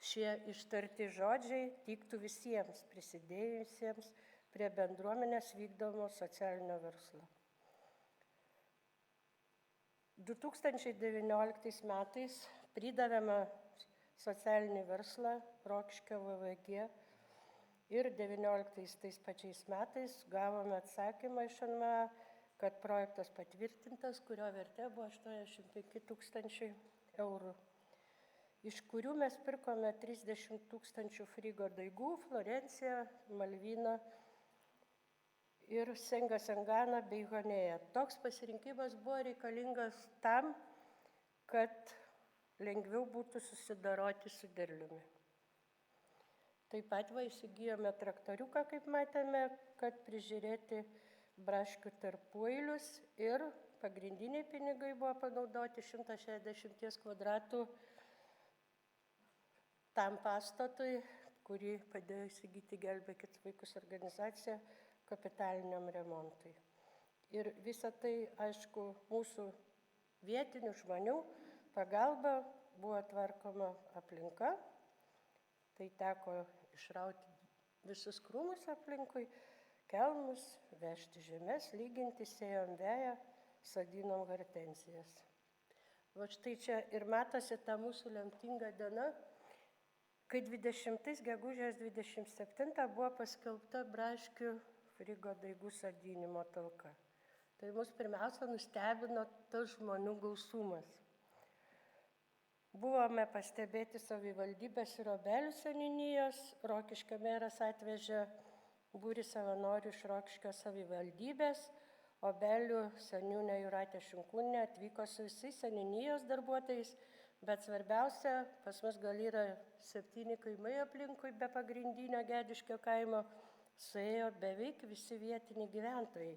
Šie ištarti žodžiai tiktų visiems prisidėjusiems prie bendruomenės vykdomo socialinio verslo. 2019 metais pridavėme socialinį verslą Rokiškio VVG ir 2019 tais pačiais metais gavome atsakymą iš NVA, kad projektas patvirtintas, kurio vertė buvo 85 000 eurų, iš kurių mes pirkome 30 000 frigo daigų, Florenciją, Malvyną ir Sengasenganą bei Honėją. Toks pasirinkimas buvo reikalingas tam, kad lengviau būtų susidoroti su derliumi. Taip pat įsigijome traktoriuką, kaip matėme, kad prižiūrėti braškių tarpueilius ir pagrindiniai pinigai buvo panaudoti 160 kvadratų tam pastatui, kurį padėjo įsigyti Gelbėkit vaikus organizacija kapitaliniam remontui. Ir visa tai, aišku, mūsų vietinių žmonių pagalba buvo tvarkoma aplinka, tai teko išrauti visus krūmus aplinkui, kelmus, vežti žemės, lyginti, sėjom veją, sodinom hortenzijas. Va štai čia ir matosi ta mūsų lemtinga diena, kai 20 gegužės 27 buvo paskelbta braškių frigo daigų sodinimo talka. Tai mus pirmiausia nustebino tas žmonių gausumas. Buvome pastebėti savivaldybės ir Obelių seniūnijos, Rokiškio meras atvežė būrį savanorių iš Rokiškio savivaldybės, Obelių seniūnė Jūratė Šinkūnė atvyko su visais seniūnijos darbuotojais, bet svarbiausia, pas mus gal yra 7 kaimai aplinkui be pagrindinio Gediškio kaimo, suėjo beveik visi vietiniai gyventojai.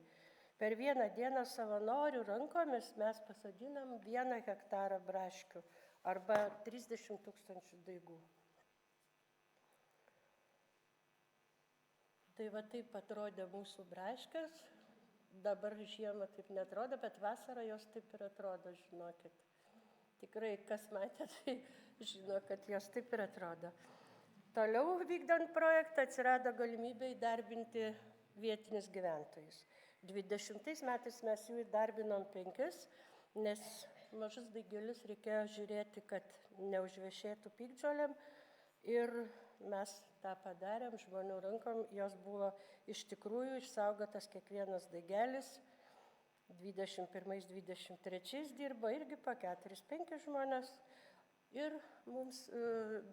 Per vieną dieną savanorių rankomis mes pasodinam 1 hektarą braškių arba 30 000 daigų. Tai va taip atrodė mūsų braškės, dabar žiemą taip netrodo, bet vasarą jos taip ir atrodo, žinokit. Tikrai, kas matė, tai žino, kad jos taip ir atrodo. Toliau vykdant projektą atsirado galimybė įdarbinti vietinius gyventojus. 20 metais mes jų įdarbinom 5, nes mažus daigelius reikėjo žiūrėti, kad neužvešėtų piktžolėm ir mes tą padarėm žmonių rankom, jos buvo iš tikrųjų išsaugotas kiekvienas daigelis. 21-23 dirbo irgi po 4-5 žmonės ir mums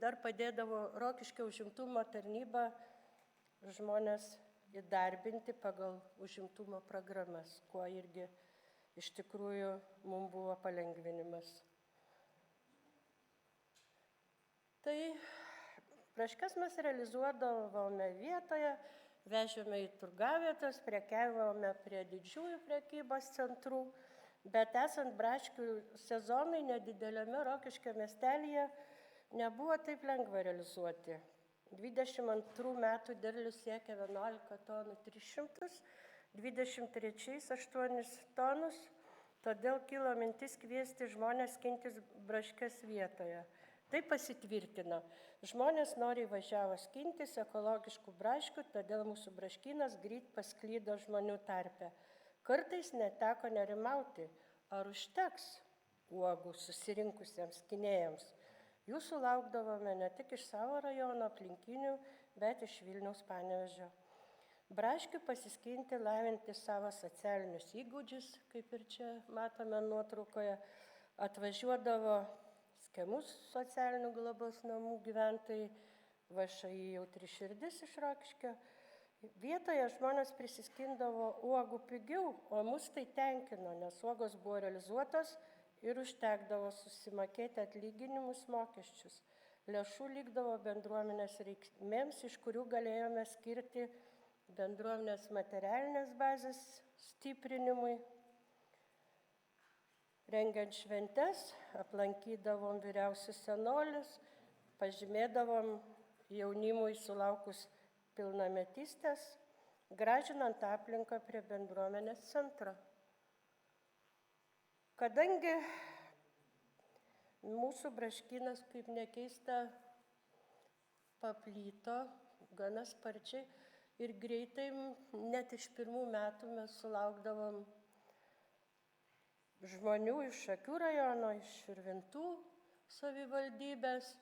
dar padėdavo Rokiškio užimtumo tarnyba žmonės įdarbinti pagal užimtumo programas, kuo irgi iš tikrųjų mums buvo palengvinimas. Tai braškes mes realizuodavome vietoje, vežėme į turgavietas, prekiavome prie didžiųjų prekybos centrų, Bet esant braškių sezonui nedideliame Rokiškio miestelyje nebuvo taip lengva realizuoti. 22 metų derlius siekia 11 tonų 300, 23 8 tonus, todėl kilo mintis kviesti žmonės skintis braškes vietoje. Tai pasitvirtino. Žmonės noriai važiavo skintis ekologiškų braškių, todėl mūsų braškynas greit pasklydo žmonių tarpe. Kartais neteko nerimauti, ar užteks uogų susirinkusiems skinėjams. Jų sulaukdavome ne tik iš savo rajono aplinkinių, bet iš Vilniaus, Panevėžio. Braškių pasiskinti, lavinti savo socialinius įgūdžius, kaip ir čia matome nuotraukoje, atvažiuodavo Skemus socialinių globos namų gyventojai, VŠI Jautri širdis iš Rokiškio. Vietoje žmonės prisiskindavo uogų pigiau, o mus tai tenkino, nes uogos buvo realizuotos ir užtekdavo susimokėti atlyginimus, mokesčius. Lėšų likdavo bendruomenės reikmėms, iš kurių galėjome skirti bendruomenės materialinės bazės stiprinimui. Rengiant šventes, aplankydavom vyriausius senolius, pažymėdavom jaunimui sulaukus pilnametystės, gražinant aplinką prie bendruomenės centro. Kadangi mūsų braškynas, kaip nekeista, paplyto gana sparčiai ir greitai, net iš pirmų metų mes sulaukdavom žmonių iš Šakių rajono, iš Širvintų savivaldybės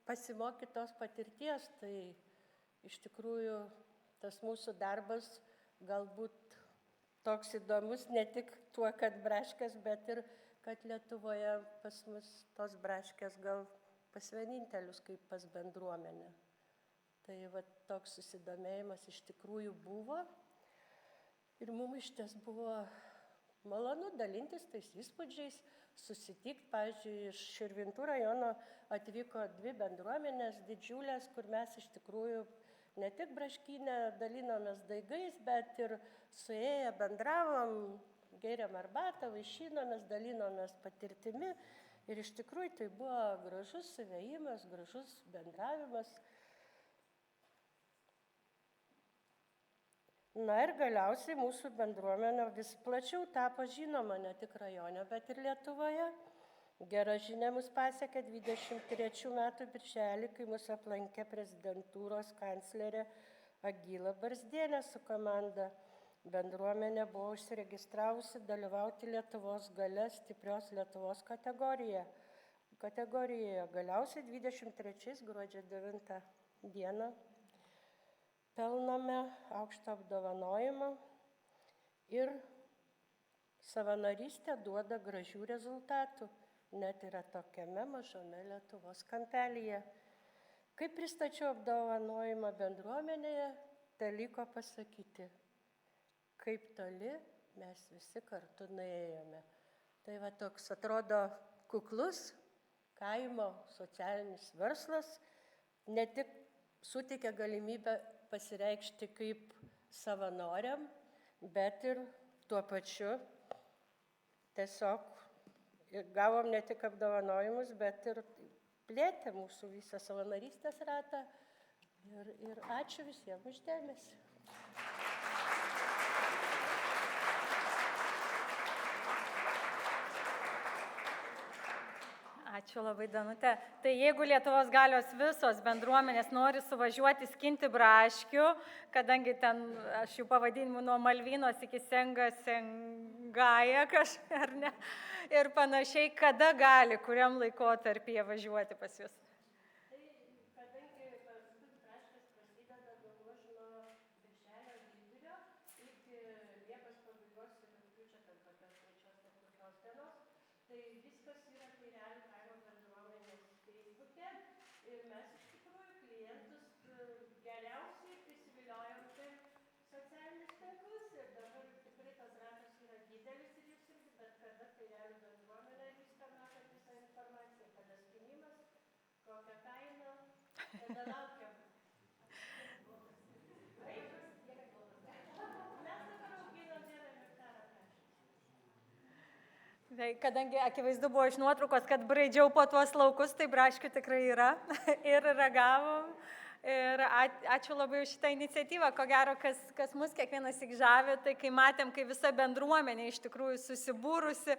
pasimokytos patirties. Tai iš tikrųjų tas mūsų darbas galbūt toks įdomus ne tik tuo, kad braškės, bet ir kad Lietuvoje pas mus tos braškės gal pas vienintelius kaip pas bendruomenę. Tai va, toks susidomėjimas iš tikrųjų buvo ir mums iš ties buvo malonu dalintis tais įspūdžiais, susitikti. Pavyzdžiui, iš Širvintų rajono atvyko 2 bendruomenės didžiulės, kur mes iš tikrųjų ne tik braškynę dalinomės daigais, bet ir suėję bendravom, gėrėm arbatą, vaišinomės, dalinomės patirtimi. Ir iš tikrųjų tai buvo gražus suvėjimas, gražus bendravimas. Na ir galiausiai mūsų bendruomenė vis plačiau tapo žinoma ne tik rajone, bet ir Lietuvoje. Gera žinia mus pasiekė 23 metų birželį, kai mus aplankė prezidentūros kanclerė Agila Barzdienė su komanda. Bendruomenė buvo užsiregistravusi dalyvauti Lietuvos galia stiprios Lietuvos kategorijoje. Galiausiai 23 gruodžio 9 dieną pelnome aukštą apdovanojimą ir savanorystė duoda gražių rezultatų, net yra tokiame mažame Lietuvos kampelyje. Kai pristačiau apdovanojimą bendruomenėje, teliko pasakyti, kaip toli mes visi kartu nuėjome. Tai va toks atrodo kuklus kaimo socialinis verslas, ne tik suteikia galimybę pasireikšti kaip savanoriam, bet ir tuo pačiu tiesiog gavom ne tik apdovanojimus, bet ir plėtė mūsų visą savanorystės ratą. Ir ačiū visiems už dėmesį. Ačiū labai, Danute. Tai jeigu Lietuvos galios visos bendruomenės nori suvažiuoti skinti braškių, kadangi ten aš jų pavadinimu nuo Malvinos iki Sengaja ar ne, ir panašiai, kada gali, kuriam laikotarpyje važiuoti pas jūs? Tai kadangi braškės prasideda daugmaž nuo birželio vidurio iki Liepos pabaigos ir rugpjūčio ten tokios 3-4 dienos, tai viskas yra Kairelių kaimo bendruomenės feisbuke ir mes iš tikrųjų klientus geriausiai prisiviliojam per socialinius tinklus ir dabar tikrai tas ratas yra didelis ir jūs irgi, bet kada Kairelių bendruomenė viską matot visą informaciją, kada skinimas, kokią kainą, kada laukiam. Mes dabar auginam 1 hektarą braškės. Tai kadangi akivaizdu buvo iš nuotraukos, kad braidžiau po tuos laukus, tai braškių tikrai yra ir ragavom. Ir ačiū labai už šitą iniciatyvą. Ko gero, kas mus kiekvienas tik žavi, tai kai matėm, kai visa bendruomenė iš tikrųjų susibūrusi,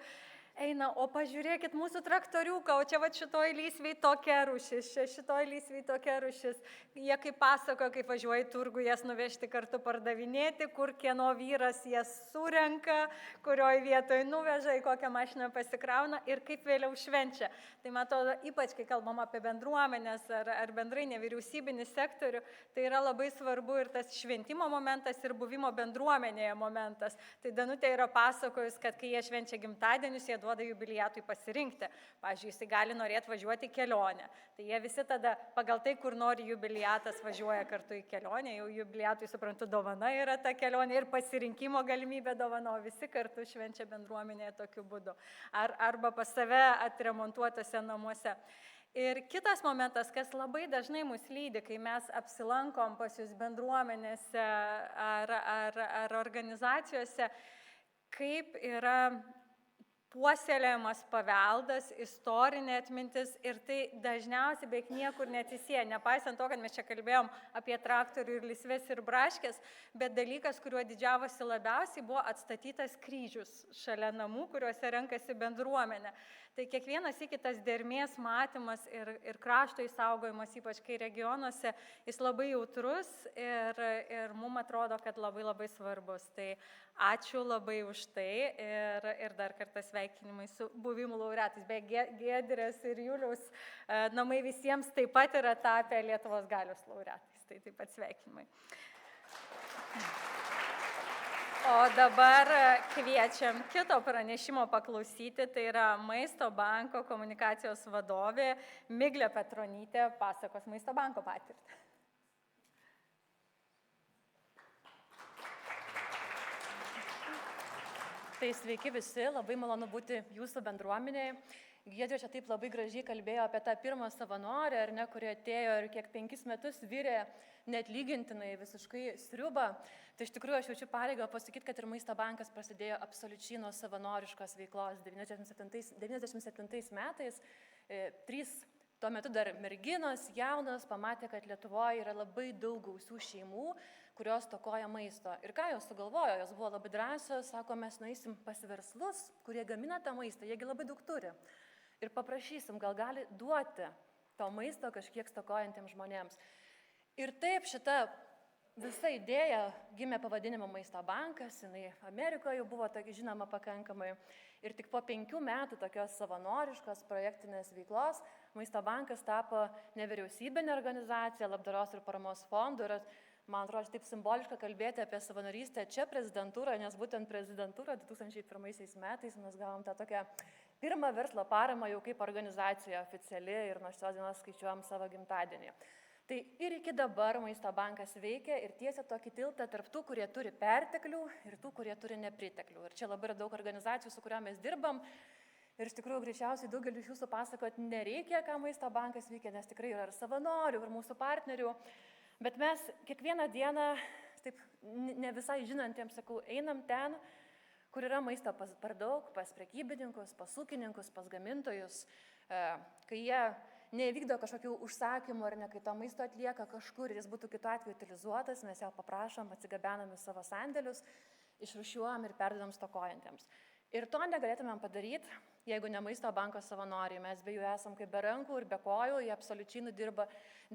eina, o pažiūrėkit mūsų traktoriuką, o čia va šitoj lysvėj tokia rūšis, čia šitoj lysvėj tokia rūšis. Jie kaip pasako, kaip važiuoja į turgų, jas nuvežti kartu pardavinėti, kur kieno vyras jas surenka, kurioj vietoje nuveža, į kokią mašiną pasikrauna ir kaip vėliau švenčia. Tai matau, ypač kai kalbam apie bendruomenės ar bendrai nevyriausybinį sektorių, tai yra labai svarbu ir tas šventimo momentas ir buvimo bendruomenėje momentas. Tai Danutė yra pasakojus, kad kai jie švenčia gimtadienius, jie duoda jubiliatui pasirinkti. Pavyzdžiui, jisai gali norėti važiuoti į kelionę. Tai jie visi tada pagal tai, kur nori jubiliatas, važiuoja kartu į kelionę. Jau jubiliatui, suprantu, dovana yra ta kelionė ir pasirinkimo galimybė dovana, o visi kartu švenčia bendruomenėje tokiu būdu. Arba pas save atremontuotose namuose. Ir kitas momentas, kas labai dažnai mus lydi, kai mes apsilankom pas jūs bendruomenėse ar organizacijose, kaip yra puoselėjamas paveldas, istorinė atmintis ir tai dažniausiai beveik niekur neatsisieja. Nepaisant to, kad mes čia kalbėjom apie traktorių ir lysves ir braškės, bet dalykas, kuriuo didžiavosi labiausiai, buvo atstatytas kryžius šalia namų, kuriuose renkasi bendruomenė. Tai kiekvienas kitas dermės matymas ir krašto išsaugojimas, ypač kai regionuose, jis labai jautrus ir mums atrodo, kad labai labai svarbus. Tai ačiū labai už tai ir dar kartą sveikinimai su buvimu laureatais. Be Giedrės ir Juliaus namai visiems taip pat yra tapę Lietuvos galios laureatais. Tai taip pat sveikinimai. O dabar kviečiam kito pranešimo paklausyti, tai yra Maisto banko komunikacijos vadovė Miglė Petronytė, pasakos Maisto banko patirtį. Tai sveiki visi, labai malonu būti jūsų bendruomenėje. Giedrė čia taip labai gražiai kalbėjo apie tą pirmą savanorę, ar ne, kuri atėjo ir kiek 5 metus virė neatlygintinai visiškai sriubą. Tai iš tikrųjų aš jaučiu pareigą pasakyti, kad ir Maisto bankas prasidėjo absoliučiai nuo savanoriškos veiklos 97 metais. 3 tuo metu dar merginos, jaunos, pamatė, kad Lietuvoje yra labai daug gausių šeimų, kurios stokoja maisto. Ir ką jos sugalvojo, jos buvo labai drąsios, sako, mes nueisim pas verslus, kurie gamina tą maistą, jiegi labai daug turi. Ir paprašysim, gal gali duoti to maisto kažkiek stokojantiems žmonėms. Ir taip šita visa idėja gimė pavadinimu Maisto bankas, jinai Amerikoje jau buvo žinoma pakankamai. Ir tik po 5 metų tokios savanoriškos projektinės veiklos Maisto bankas tapo nevyriausybinė organizacija, labdaros ir paramos fondų. Ir man atrodo, taip simboliška kalbėti apie savanorystę čia prezidentūroje, nes būtent prezidentūroje 2001 metais mes gavom tą tokią pirmą verslo paramą jau kaip organizacija oficiali ir nuo šios dienos skaičiuojam savo gimtadienį. Tai ir iki dabar Maisto bankas veikia ir tiesia tokį tiltą tarp tų, kurie turi perteklių ir tų, kurie turi nepriteklių. Ir čia labai yra daug organizacijų, su kuriuo mes dirbam. Ir iš tikrųjų greičiausiai daugeliu iš jūsų pasakot nereikia, ką Maisto bankas veikia, nes tikrai yra ir savanorių, ir mūsų partnerių. Bet mes kiekvieną dieną, taip ne visai žinantiems, sakau, einam ten, kur yra maisto per daug, pas prekybininkus, pas ūkininkus, pas gamintojus, kai jie nevykdo kažkokių užsakymų ar ne, kai to maisto atlieka kažkur ir jis būtų kitu atveju utilizuotas, mes jo paprašom, atsigabenam į savo sandėlius, išrūšiuojam ir perdodam stokojantiems. Ir to negalėtumėm padaryti, jeigu ne Maisto banko savanoriai. Mes be jų esam kaip be rankų ir be kojų, jie absoliučiai nudirba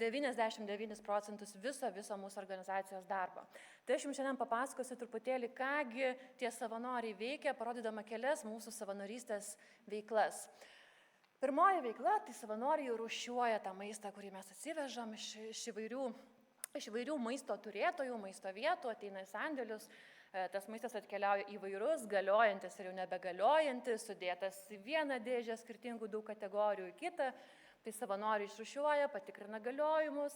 99% viso mūsų organizacijos darbo. Tai aš jums šiandien papasakosiu truputėlį, kągi tie savanoriai veikia, parodydama kelias mūsų savanorystės veiklas. Pirmoji veikla, tai savanoriai rūšiuoja tą maistą, kurį mes atsivežam iš įvairių maisto turėtojų, maisto vietų, ateina į sandėlius. Tas maistas atkeliauja įvairus, galiojantis ir jau nebegaliojantis, sudėtas į vieną dėžę skirtingų daug kategorijų į kitą. Tai savanoriai išrūšiuoja, patikrina galiojimus,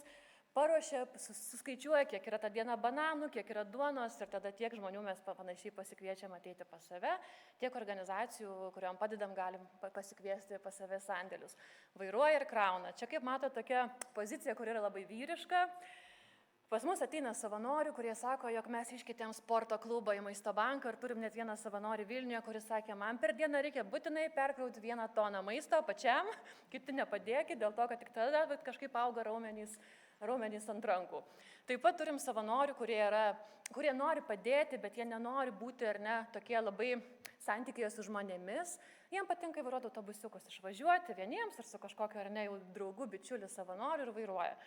paruošia, suskaičiuoja, kiek yra tą dieną bananų, kiek yra duonos ir tada tiek žmonių mes panašiai pasikviečiam ateiti pas save, tiek organizacijų, kuriuom padedam, galim pasikviesti pas save sandėlius. Vairuoja ir krauna. Čia, kaip matote, tokia pozicija, kur yra labai vyriška. Pas mus ateina savanorių, kurie sako, jog mes iškeitėm sporto klubą į maisto banką ir turim net vieną savanorį Vilniuje, kuris sakė, man per dieną reikia būtinai perkrauti 1 toną maisto pačiam, kiti nepadėkit, dėl to, kad tik tada kažkaip auga raumenys ant rankų. Taip pat turim savanorių, kurie nori padėti, bet jie nenori būti ar ne tokie labai santykiai su žmonėmis. Jiems patinka vairuoti autobusiukus, išvažiuoti vieniems ir su kažkokiu ar ne jau draugu, bičiuliu savanoriu ir vairuoja.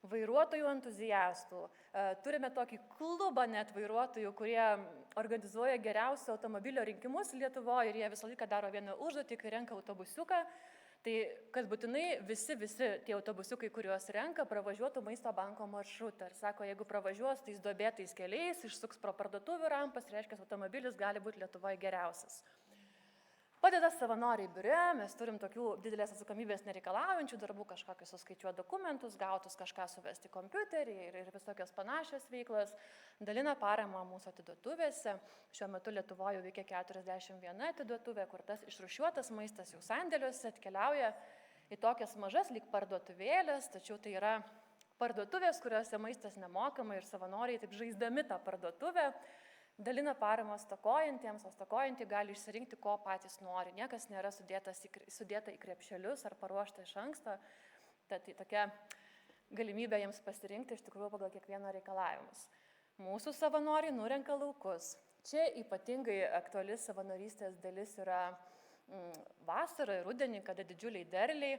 Vairuotojų entuziastų. Turime tokį klubą net vairuotojų, kurie organizuoja geriausių automobilio rinkimus Lietuvoje ir jie visą laiką daro vieną užduotį, kai renka autobusiuką. Tai kad būtinai visi tie autobusiukai, kuriuos renka, pravažiuotų maisto banko maršrutą. Ir sako, jeigu pravažiuos tais duobėtais keliais, išsuks pro parduotuvių rampas, reiškia, automobilis gali būti Lietuvoje geriausias. Padeda savanoriai biure, mes turim tokių didelės atsakomybės nereikalaujančių darbų, kažkokius suskaičiuoti dokumentus, gautus kažką suvesti kompiuterį ir visokios panašios veiklos. Dalina paramą mūsų atiduotuvėse. Šiuo metu Lietuvoje veikia 41 atiduotuvė, kur tas išrūšiuotas maistas jau sandėliuose atkeliauja į tokias mažas lyg parduotuvėlės, tačiau tai yra parduotuvės, kuriuose maistas nemokamai ir savanoriai taip žaisdami tą parduotuvę dalina paramą stokojantiems, o stokojantieji gali išsirinkti, ko patys nori. Niekas nėra sudėta į krepšelius ar paruošta iš anksto. Tad tokia galimybė jiems pasirinkti iš tikrųjų pagal kiekvieno reikalavimus. Mūsų savanoriai nurenka laukus. Čia ypatingai aktuali savanorystės dalis yra vasarą ir rudenį, kada didžiuliai derliai.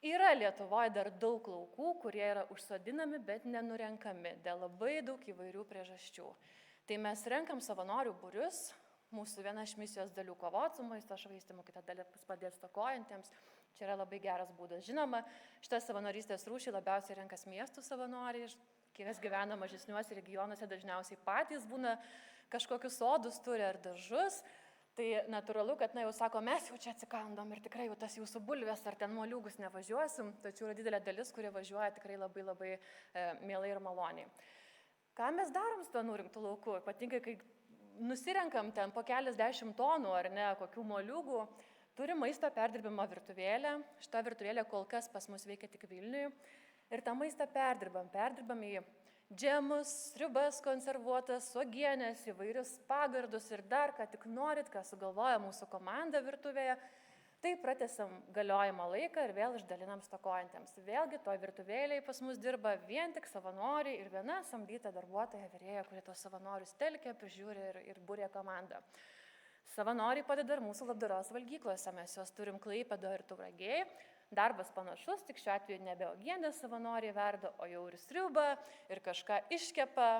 Yra Lietuvoje dar daug laukų, kurie yra užsodinami, bet nenurenkami dėl labai daug įvairių priežasčių. Tai mes renkam savanorių būrius, mūsų viena iš misijos dalių kovoti su maisto švaistymu, kita dalis padėti stokojantiems. Čia yra labai geras būdas. Žinoma, šitą savanorystės rūšį labiausiai renkas miestų savanoriai, kas gyvena mažesniuose regionuose dažniausiai patys būna kažkokius sodus turi ar daržus. Tai natūralu, kad jau sako, mes jau čia atsikandom ir tikrai jau tas jūsų bulvės ar ten moliūgus nevažiuosim, tačiau yra didelė dalis, kurie važiuoja tikrai labai labai mielai ir maloniai. Ką mes darom su tuo nurinktų lauku? Ypatingai, kai nusirenkam ten po keliasdešimt tonų ar ne, kokių moliūgų, turim maisto perdirbimo virtuvėlę. Šita virtuvėlė kol kas pas mus veikia tik Vilniuje. Ir tą maistą perdirbam į džemus, sriubas konservuotas, uogienės, įvairius pagardus ir dar, ką tik norit, ką sugalvoja mūsų komanda virtuvėje. Tai pratęsiam galiojimo laiką ir vėl išdalinam stokojantiems. Vėlgi toj virtuvėlėje pas mus dirba vien tik savanoriai ir viena samdyta darbuotoja vyrėja, kuri tos savanorius telkia, prižiūri ir būrė komandą. Savanoriai padeda ir mūsų labdaros valgyklose, mes juos turim Klaipėdoje ir Tauragėje. Darbas panašus, tik šiuo atveju nebe uogienės savanoriai verda, o jau ir sriubą, ir kažką iškepa,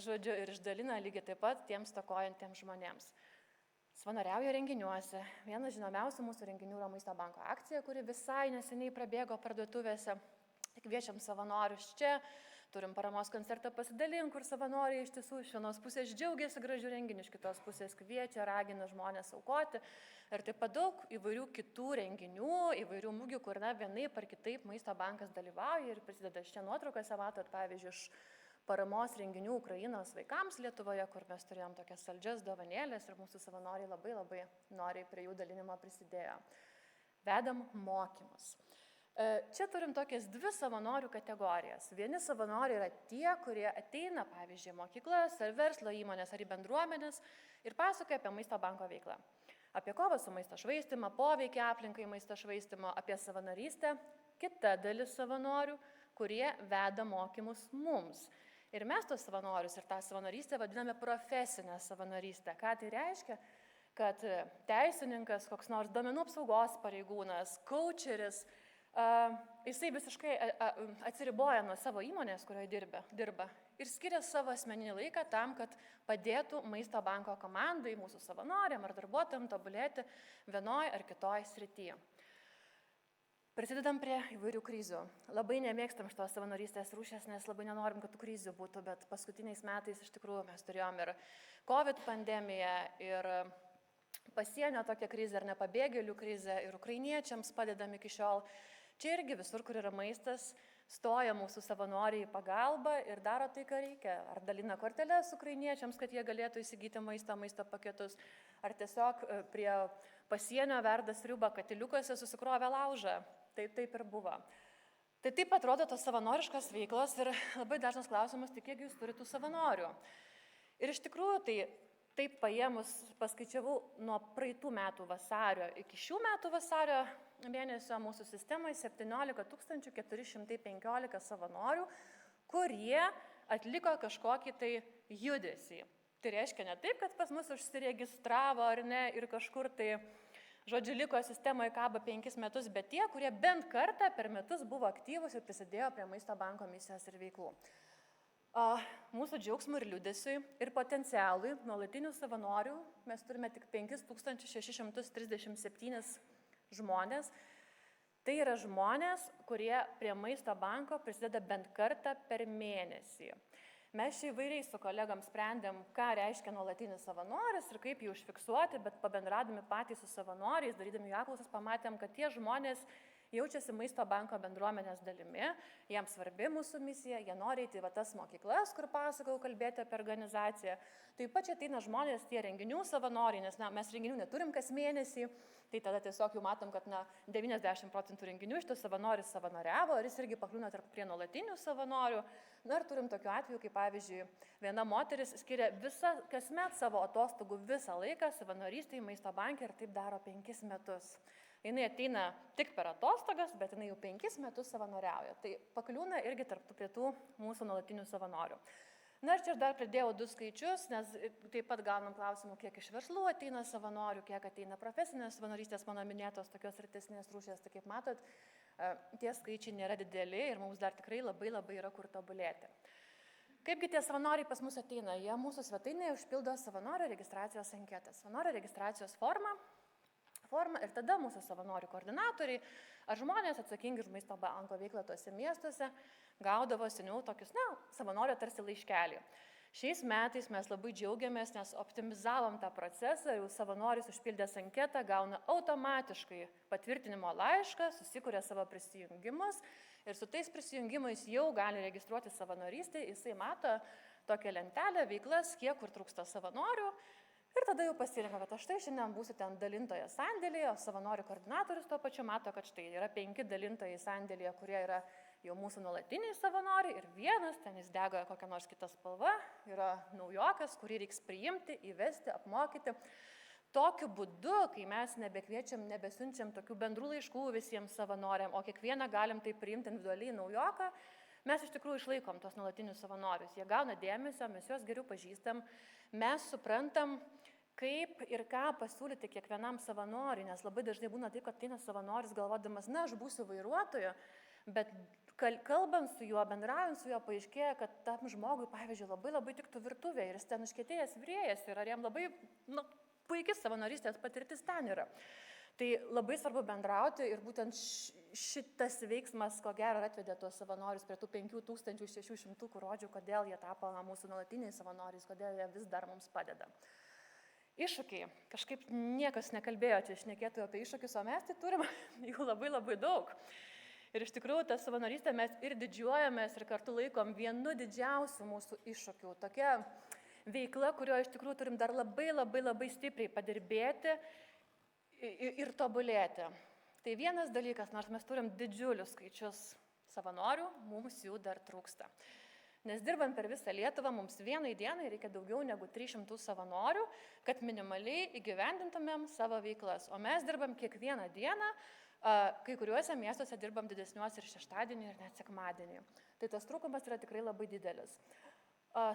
žodžiu, ir išdalina lygiai taip pat tiems stokojantiems žmonėms. Savanoriauja renginiuose. Vienas žinomiausių mūsų renginių yra Maisto banko akcija, kuri visai neseniai prabėgo parduotuvėse. Kviečiam savanorius čia, turim paramos koncertą Pasidalink, kur savanoriai iš tiesų iš vienos pusės džiaugiasi gražių renginių, iš kitos pusės kviečia, ragina žmonės aukoti. Ir taip pat daug įvairių kitų renginių, įvairių mugių, kur vienaip ar kitaip Maisto bankas dalyvauja ir prisideda. Šią nuotraukose matot, pavyzdžiui, iš paramos renginių Ukrainos vaikams Lietuvoje, kur mes turėjom tokias saldžias dovanėlės ir mūsų savanoriai labai labai noriai prie jų dalinimo prisidėjo. Vedam mokymus. Čia turim tokias 2 savanorių kategorijas. Vieni savanoriai yra tie, kurie ateina, pavyzdžiui, mokyklas ar verslo įmonės ar į bendruomenės ir pasakoja apie Maisto banko veiklą. Apie kovą su maisto švaistymą, poveikį aplinkai maisto švaistymo, apie savanorystę. Kita dalis savanorių, kurie veda mokymus mums. Ir mes tos savanorius ir tą savanorystę vadiname profesinę savanorystę. Ką tai reiškia? Kad teisininkas, koks nors duomenų apsaugos pareigūnas, coacheris, jisai visiškai atsiriboja nuo savo įmonės, kurioje dirba ir skiria savo asmeninį laiką tam, kad padėtų Maisto banko komandai, mūsų savanoriam ar darbuotojam tobulėti vienoj ar kitoj srityje. Prisidedam prie įvairių krizių. Labai nemėgstam šitos savanorystės rūšės, nes labai nenorim, kad tų krizių būtų, bet paskutiniais metais iš tikrųjų mes turėjom ir COVID pandemiją, ir pasienio tokią krizę, ar nepabėgėlių krizę, ir ukrainiečiams padedam iki šiol. Čia irgi visur, kur yra maistas, stoja mūsų savanoriai į pagalbą ir daro tai, ką reikia. Ar dalina korteles ukrainiečiams, kad jie galėtų įsigyti maisto paketus, ar tiesiog prie pasienio verda sriubą katiliukuose susikrovė laužą. Taip ir buvo. Tai taip atrodo tos savanoriškos veiklos ir labai dažnas klausimas, tai kiek jūs turite tų savanorių. Ir iš tikrųjų, tai taip paėmus, paskaičiavau nuo praeitų metų vasario iki šių metų vasario mėnesio mūsų sistemoje 17 415 savanorių, kurie atliko kažkokį tai judesį. Tai reiškia ne taip, kad pas mus užsiregistravo ar ne ir kažkur tai, žodžiu, liko sistemoje kaba 5 metus, bet tie, kurie bent kartą per metus buvo aktyvus ir prisidėjo prie Maisto banko misijos ir veiklų. Mūsų džiaugsmui ir liūdesiui ir potencialui nuolatinių savanorių mes turime tik 5637 žmonės. Tai yra žmonės, kurie prie Maisto banko prisideda bent kartą per mėnesį. Mes čia įvairiai su kolegam sprendėm, ką reiškia nuolatinis savanoris ir kaip jį užfiksuoti, bet pabendradami patys su savanoriais, darydami jų apklausas, pamatėm, kad tie žmonės jaučiasi Maisto banko bendruomenės dalimi, jiems svarbi mūsų misija, jie nori eiti į tas mokyklas, kur pasakau, kalbėti apie organizaciją. Taip pat čia ateina žmonės, tie renginių savanoriai, nes mes renginių neturim kas mėnesį, tai tada tiesiog jau matom, kad 90% renginių iš to savanoris savanoriavo, ir jis irgi pakliūna prie nuolatinių savanorių. Ir turim tokiu atveju, kaip pavyzdžiui, viena moteris skiria kasmet savo atostogų visą laiką savanorystėje Maisto banke ir taip daro 5 metus. Jis ateina tik per atostogas, bet jis jau 5 metus savanoriauja. Tai pakliūna irgi prie tų mūsų nuolatinių savanorių. Ir čia aš dar pridėjau 2 skaičius, nes taip pat gaunam klausimų, kiek iš verslų ateina savanorių, kiek ateina profesinės savanorystės, mano minėtos tokios retesnės rūšės. Tai kaip matot, tie skaičiai nėra dideli ir mums dar tikrai labai yra kur tobulėti. Kaipgi tie savanoriai pas mus ateina? Jie mūsų svetainėje užpildo savanorio registracijos anketą. Savanorio registracijos formą ir tada mūsų savanorių koordinatoriai ar žmonės atsakingi už Maisto banko veiklą tuose miestuose gaudavo seniau tokius, savanorio tarsi laiškelį. Šiais metais mes labai džiaugiamės, nes optimizavom tą procesą, jau savanoris užpildęs anketą gauna automatiškai patvirtinimo laišką, susikuria savo prisijungimus ir su tais prisijungimais jau gali registruoti savanorystę, jisai mato tokią lentelę, veiklas, kiek kur trūksta savanorių. Ir tada jau pasirinka, kad štai šiandien būsiu ten dalintoje sandėlyje, o savanorių koordinatorius tuo pačiu mato, kad štai yra 5 dalintojai sandėlyje, kurie yra jau mūsų nuolatiniai savanoriai ir vienas, ten jis dega kokią nors kitą spalvą, yra naujokas, kurį reiks priimti, įvesti, apmokyti. Tokiu būdu, kai mes nebekviečiam, nebesiunčiam tokių bendrų laiškų visiems savanoriam, o kiekvieną galim tai priimti individualiai naujoką, mes iš tikrųjų išlaikom tos nuolatinius savanorius. Jie gauna dėmesio, mes juos geriau pažįstam, mes suprantam, kaip ir ką pasiūlyti kiekvienam savanoriui, nes labai dažnai būna taip, kad ateina savanoris galvodamas, aš būsiu vairuotoju, bet kalbant su juo, bendraujant su juo, paaiškėja, kad tam žmogui, pavyzdžiui, labai tiktų virtuvė ir jis ten užkietėjęs virėjas ir ar jam labai puikis savanorystės patirtis ten yra. Tai labai svarbu bendrauti ir būtent šitas veiksmas, ko gero, atvedė tuos savanorius prie tų 5600, kur rodžiau, kodėl jie tapo mūsų nuolatiniais savanoriais, kodėl jie vis dar mums padeda. Iššūkiai. Kažkaip niekas nekalbėjo čia šnekėtų apie iššūkius, o mes tai turim jų labai daug. Ir iš tikrųjų, tą savanorystę mes ir didžiuojamės ir kartu laikom vienu didžiausių mūsų iššūkių. Tokia veikla, kurioje iš tikrųjų turim dar labai stipriai padirbėti ir tobulėti. Tai vienas dalykas, nors mes turim didžiulius skaičius savanorių, mums jų dar trūksta. Nes dirbant per visą Lietuvą, mums vienai dienai reikia daugiau negu 300 savanorių, kad minimaliai įgyvendintumėm savo veiklas. O mes dirbam kiekvieną dieną, kai kuriuose miestuose dirbam didesniuose ir šeštadienį ir net sekmadienį. Tai tas trūkumas yra tikrai labai didelis.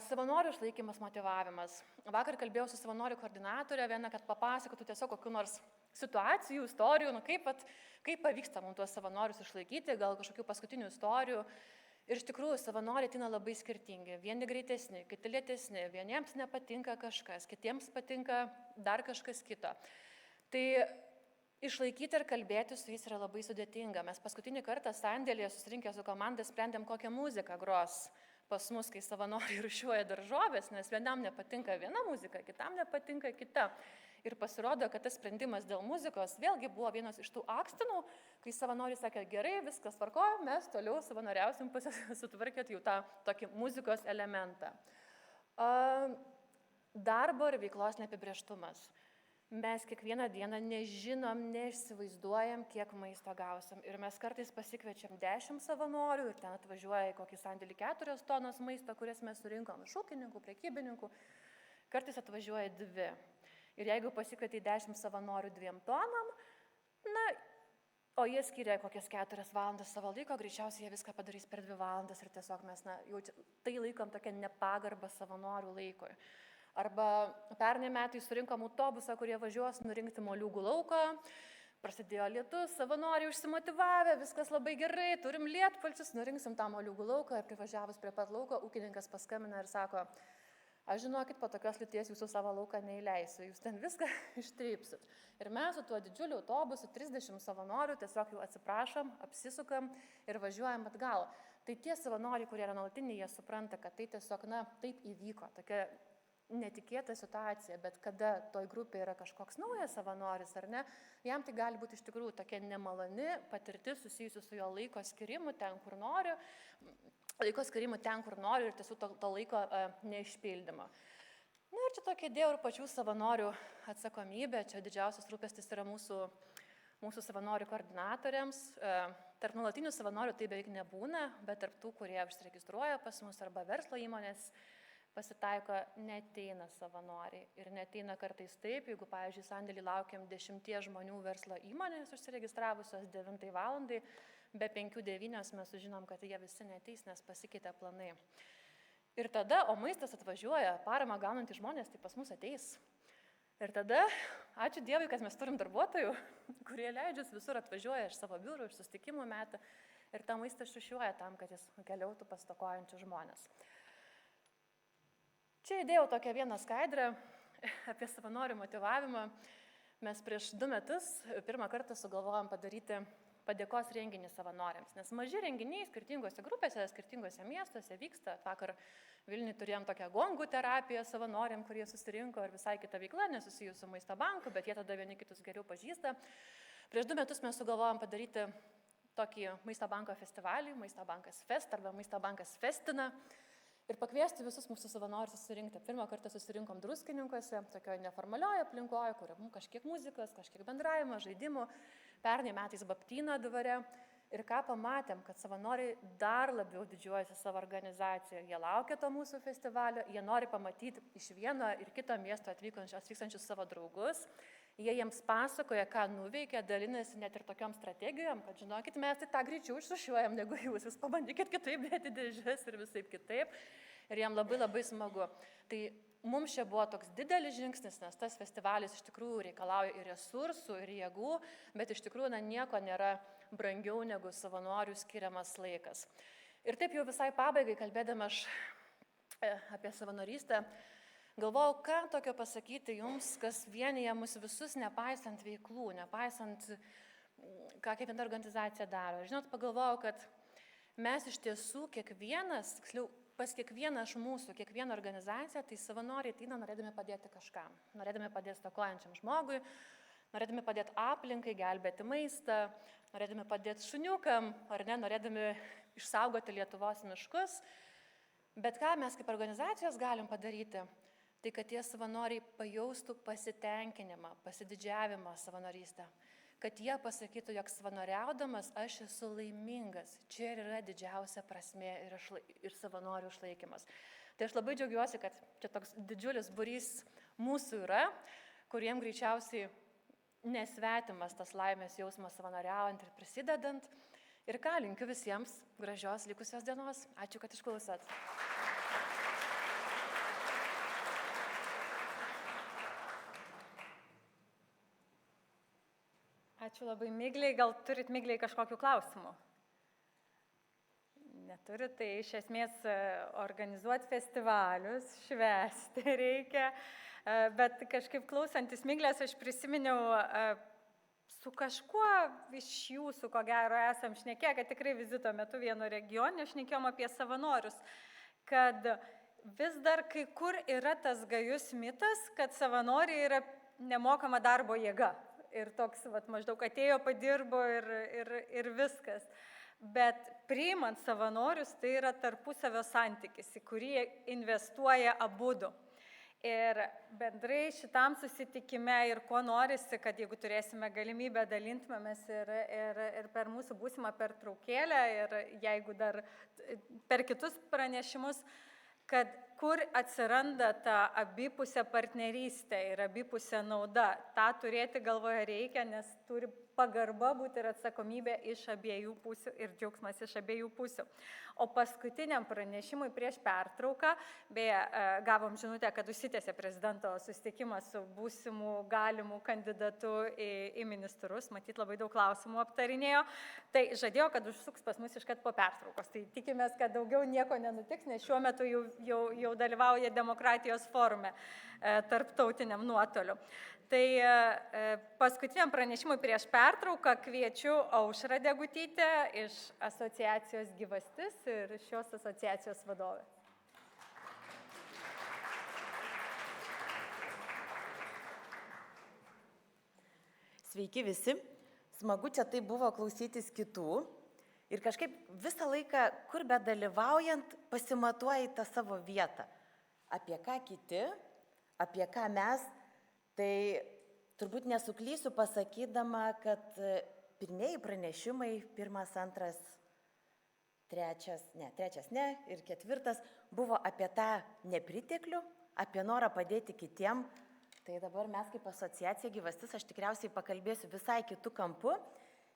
Savanorių išlaikymas, motyvavimas. Vakar kalbėjau su savanorių koordinatorė viena, kad papasakotų tiesiog kokių nors situacijų, istorijų, kaip pavyksta mums tuos savanorius išlaikyti, gal kažkokių paskutinių istorijų. Ir iš tikrųjų savanoriai ateina labai skirtingi, vieni greitesni, kiti lėtesni, vieniems nepatinka kažkas, kitiems patinka dar kažkas kito. Tai išlaikyti ir kalbėti su jais yra labai sudėtinga. Mes paskutinį kartą sandėlyje susirinkę su komanda sprendėm, kokią muziką gros pas mus, kai savanoriai rūšiuoja daržovės, nes vienam nepatinka viena muzika, kitam nepatinka kita. Ir pasirodo, kad tas sprendimas dėl muzikos vėlgi buvo vienas iš tų akstinų, kai savanoriai sakė, gerai, viskas tvarkoja, mes toliau savanoriausim sutvarkėt jau tą tokį muzikos elementą. Darbo ir veiklos neapibrėžtumas. mes kiekvieną dieną nežinom, neįsivaizduojam, kiek maisto gausim. Ir mes kartais pasikviečiam 10 savanorių ir ten atvažiuoja į kokį sandėlį 4 tonos maisto, kurias mes surinkom iš ūkininkų, prekybininkų. Kartais atvažiuoja 2. Ir jeigu pasikvietė 10 savanorių 2 tonom, o jie skiria kokias 4 valandas savo laiko, greičiausiai jie viską padarys per 2 valandas ir tiesiog mes jau tai laikom tokia nepagarbą savanorių laikui. Arba pernai metai surinkom autobusą, kurie važiuos nurinkti moliūgų lauką, prasidėjo lietus, savanoriai užsimotyvavę, viskas labai gerai, turim lietpalčius, nurinksim tą moliūgų lauką ir privažiavus prie pat lauko, ūkininkas paskambina ir sako, aš žinokit, po tokios liūties jūsų savo lauką neįleisiu, jūs ten viską ištrypsit. Ir mes su tuo didžiuliu autobusu, 30 savanorių, tiesiog jau atsiprašom, apsisukam ir važiuojam atgal. Tai tie savanoriai, kurie yra nuolatiniai, jie supranta, kad tai tiesiog, taip įvyko, tokia netikėta situacija, bet kada toj grupėje yra kažkoks naujas savanoris ar ne, jam tai gali būti iš tikrųjų tokia nemaloni patirtis susijusi su jo laiko skirimu ten, kur noriu, ir tiesiog to laiko neišpildymo. Ir čia tokia dėl ir pačių savanorių atsakomybė, čia didžiausias rūpestis yra mūsų savanorių koordinatoriams. Tarp nuolatinių savanorių tai beveik nebūna, bet tarp tų, kurie užsiregistruoja pas mus arba verslo įmonės, pasitaiko, neteina savanoriai. Ir neteina kartais taip, jeigu, pavyzdžiui, sandėlį laukiam 10 žmonių verslo įmonės užsiregistravusios 9 valandai, be 5-9 mes sužinom, kad jie visi neteis, nes pasikeitė planai. Ir tada, o maistas atvažiuoja, paramą gaunantys žmonės, tai pas mus ateis. Ir tada, ačiū Dievui, kad mes turim darbuotojų, kurie leidžias visur atvažiuoja iš savo biurų, iš susitikimų metą ir tą maistą šušiuoja tam, kad jis keliautų pas stokojančius žmonės. Čia įdėjau tokią vieną skaidrę apie savanorių motyvavimą. Mes prieš 2 metus pirmą kartą sugalvojom padaryti padėkos renginį savanoriams, nes maži renginiai skirtingose grupėse, skirtingose miestuose vyksta. Vakar Vilniuje turėjom tokią gongų terapiją savanoriam, kurie susirinko ir visai kita veikla, nesusijus su Maisto banku, bet jie tada vieni kitus geriau pažįsta. Prieš 2 metus mes sugalvojom padaryti tokį Maisto banko festivalį, Maisto bankas Fest arba Maisto bankas Festina. Ir pakviesti visus mūsų savanorius susirinkti. Pirmą kartą susirinkom Druskininkuose, tokioje neformalioje aplinkoje, kur kažkiek muzikos, kažkiek bendravimo, žaidimų. Pernai metais Baptyno dvare. Ir ką pamatėm, kad savanoriai dar labiau didžiuojasi savo organizaciją. Jie laukia to mūsų festivalio, jie nori pamatyti iš vieno ir kito miesto atvykstančius savo draugus. Jie jiems pasakoja, ką nuveikė, dalinasi net ir tokiom strategijom, kad žinokit, mes tai tą greičiau išsušiuojam negu jūs pabandykit kitaip dėti dėžes ir visaip kitaip. Ir jam labai labai smagu. Tai mums čia buvo toks didelis žingsnis, nes tas festivalis iš tikrųjų reikalauja ir resursų, ir jėgų, bet iš tikrųjų nieko nėra brangiau negu savanorių skiriamas laikas. Ir taip jau visai pabaigai, kalbėdama aš apie savanorystę, galvojau, ką tokio pasakyti jums, kas vienyje mus visus, nepaisant veiklų, nepaisant, ką kiekviena organizacija daro. Žinot, pagalvojau, kad mes iš tiesų kiekvienas, tiksliau, pas kiekvieną iš mūsų, kiekvieną organizaciją, tai savanoriai ateina norėdami padėti kažkam, norėdami padėti stokojančiam žmogui, norėdami padėti aplinkai, gelbėti maistą, norėdami padėti šuniukam, ar ne, norėdami išsaugoti Lietuvos miškus. Bet ką mes kaip organizacijos galim padaryti, tai kad tie savanoriai pajaustų pasitenkinimą, pasididžiavimą savanorystę. Kad jie pasakytų, jog savanoriaudamas aš esu laimingas. Čia ir yra didžiausia prasmė ir savanorių išlaikymas. Tai aš labai džiaugiuosi, kad čia toks didžiulis būrys mūsų yra, kuriem greičiausiai nesvetimas tas laimės jausmas savanoriaujant ir prisidedant. Ir ką, linkiu visiems gražios likusios dienos. Ačiū, kad išklausėt. Ačiū labai, Migliai. Gal turit, Migliai, kažkokių klausimų? Neturit, tai iš esmės organizuoti festivalius, švęsti reikia. Bet kažkaip klausantis Miglės, aš prisiminiau su kažkuo iš jūsų, ko gero, esam šnekėję, kad tikrai vizito metu vieno regione šnekėjom apie savanorius, kad vis dar kai kur yra tas gajus mitas, kad savanoriai yra nemokama darbo jėga. Ir toks, maždaug atėjo, padirbo ir viskas. Bet priimant savanorius, tai yra tarpusavio santykis, į kurį investuoja abudu. Ir bendrai šitam susitikime ir ko norisi, kad jeigu turėsime galimybę dalintumėmės ir per mūsų būsimą pertraukėlę ir jeigu dar per kitus pranešimus, kad kur atsiranda ta abipusė partnerystė ir abipusė nauda, tą turėti galvoje reikia, nes turi pagarba būti ir atsakomybė iš abiejų pusių ir džiaugsmas iš abiejų pusių. O paskutiniam pranešimui prieš pertrauką, beje, gavom žinutę, kad užsitęsė prezidento susitikimas su būsimu galimu kandidatu į ministrus, matyt labai daug klausimų aptarinėjo, tai žadėjo, kad užsuks pas mus iškart po pertraukos. Tai tikimės, kad daugiau nieko nenutiks, nes šiuo metu jau dalyvauja demokratijos forume tarptautiniam nuotoliu. Tai paskutiniam pranešimui prieš pertrauką kviečiu Aušrą Degutytę iš asociacijos Gyvastis ir šios asociacijos vadovę. Sveiki visi, smagu čia tai buvo klausytis kitų ir kažkaip visą laiką, kur bedalyvaujant, pasimatuoji tą savo vietą. Apie ką kiti, apie ką mes. Tai turbūt nesuklysiu pasakydama, kad pirmieji pranešimai, pirmas, antras, trečias ir ketvirtas, buvo apie tą nepriteklių, apie norą padėti kitiem. Tai dabar mes kaip asociacija Gyvastis, aš tikriausiai pakalbėsiu visai kitų kampų,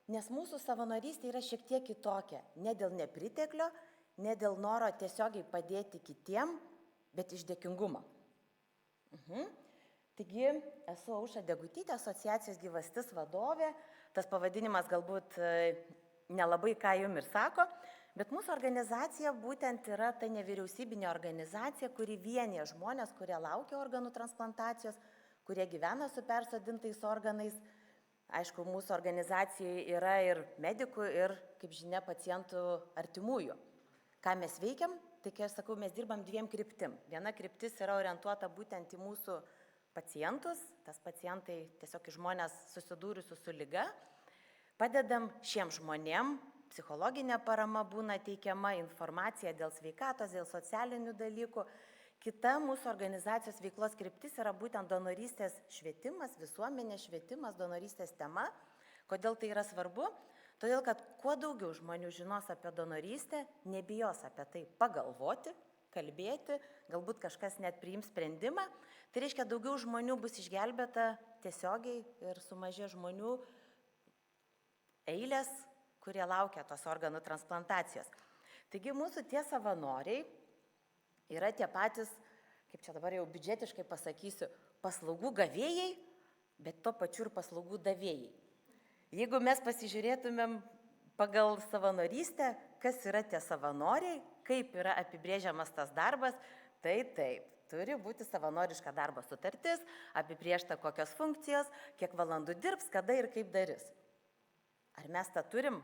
nes mūsų savanorystė yra šiek tiek kitokia. Ne dėl nepriteklio, ne dėl noro tiesiogiai padėti kitiem, bet iš dėkingumo. Taigi, esu Aušra Degutytė, asociacijos Gyvastis vadovė. Tas pavadinimas galbūt nelabai ką jums ir sako, bet mūsų organizacija būtent yra ta nevyriausybinė organizacija, kuri vienyje žmonės, kurie laukia organų transplantacijos, kurie gyvena su persodintais organais. Aišku, mūsų organizacijoje yra ir medikų, ir, kaip žinia, pacientų artimųjų. Ką mes veikiam? Tai, kai aš sakau, mes dirbam dviem kryptim. Viena kryptis yra orientuota būtent į mūsų pacientus, tas pacientai tiesiog žmonės susidūrusius su liga. Padedam šiem žmonėm, psichologinė parama būna teikiama, informacija dėl sveikatos, dėl socialinių dalykų. Kita mūsų organizacijos veiklos kryptis yra būtent donorystės švietimas, visuomenės švietimas, donorystės tema. Kodėl tai yra svarbu? Todėl, kad kuo daugiau žmonių žinos apie donorystę, nebijos apie tai pagalvoti, kalbėti, galbūt kažkas net priims sprendimą. Tai reiškia, daugiau žmonių bus išgelbėta tiesiogiai ir sumažė žmonių eilės, kurie laukia tos organų transplantacijos. Taigi mūsų tie savanoriai yra tie patys, kaip čia dabar jau biudžetiškai pasakysiu, paslaugų gavėjai, bet to pačiu ir paslaugų davėjai. Jeigu mes pasižiūrėtumėm pagal savanorystę, kas yra tie savanoriai, kaip yra apibrėžiamas tas darbas, tai taip, turi būti savanoriška darbo sutartis, apibrėžta kokios funkcijos, kiek valandų dirbs, kada ir kaip darys. Ar mes tą turim?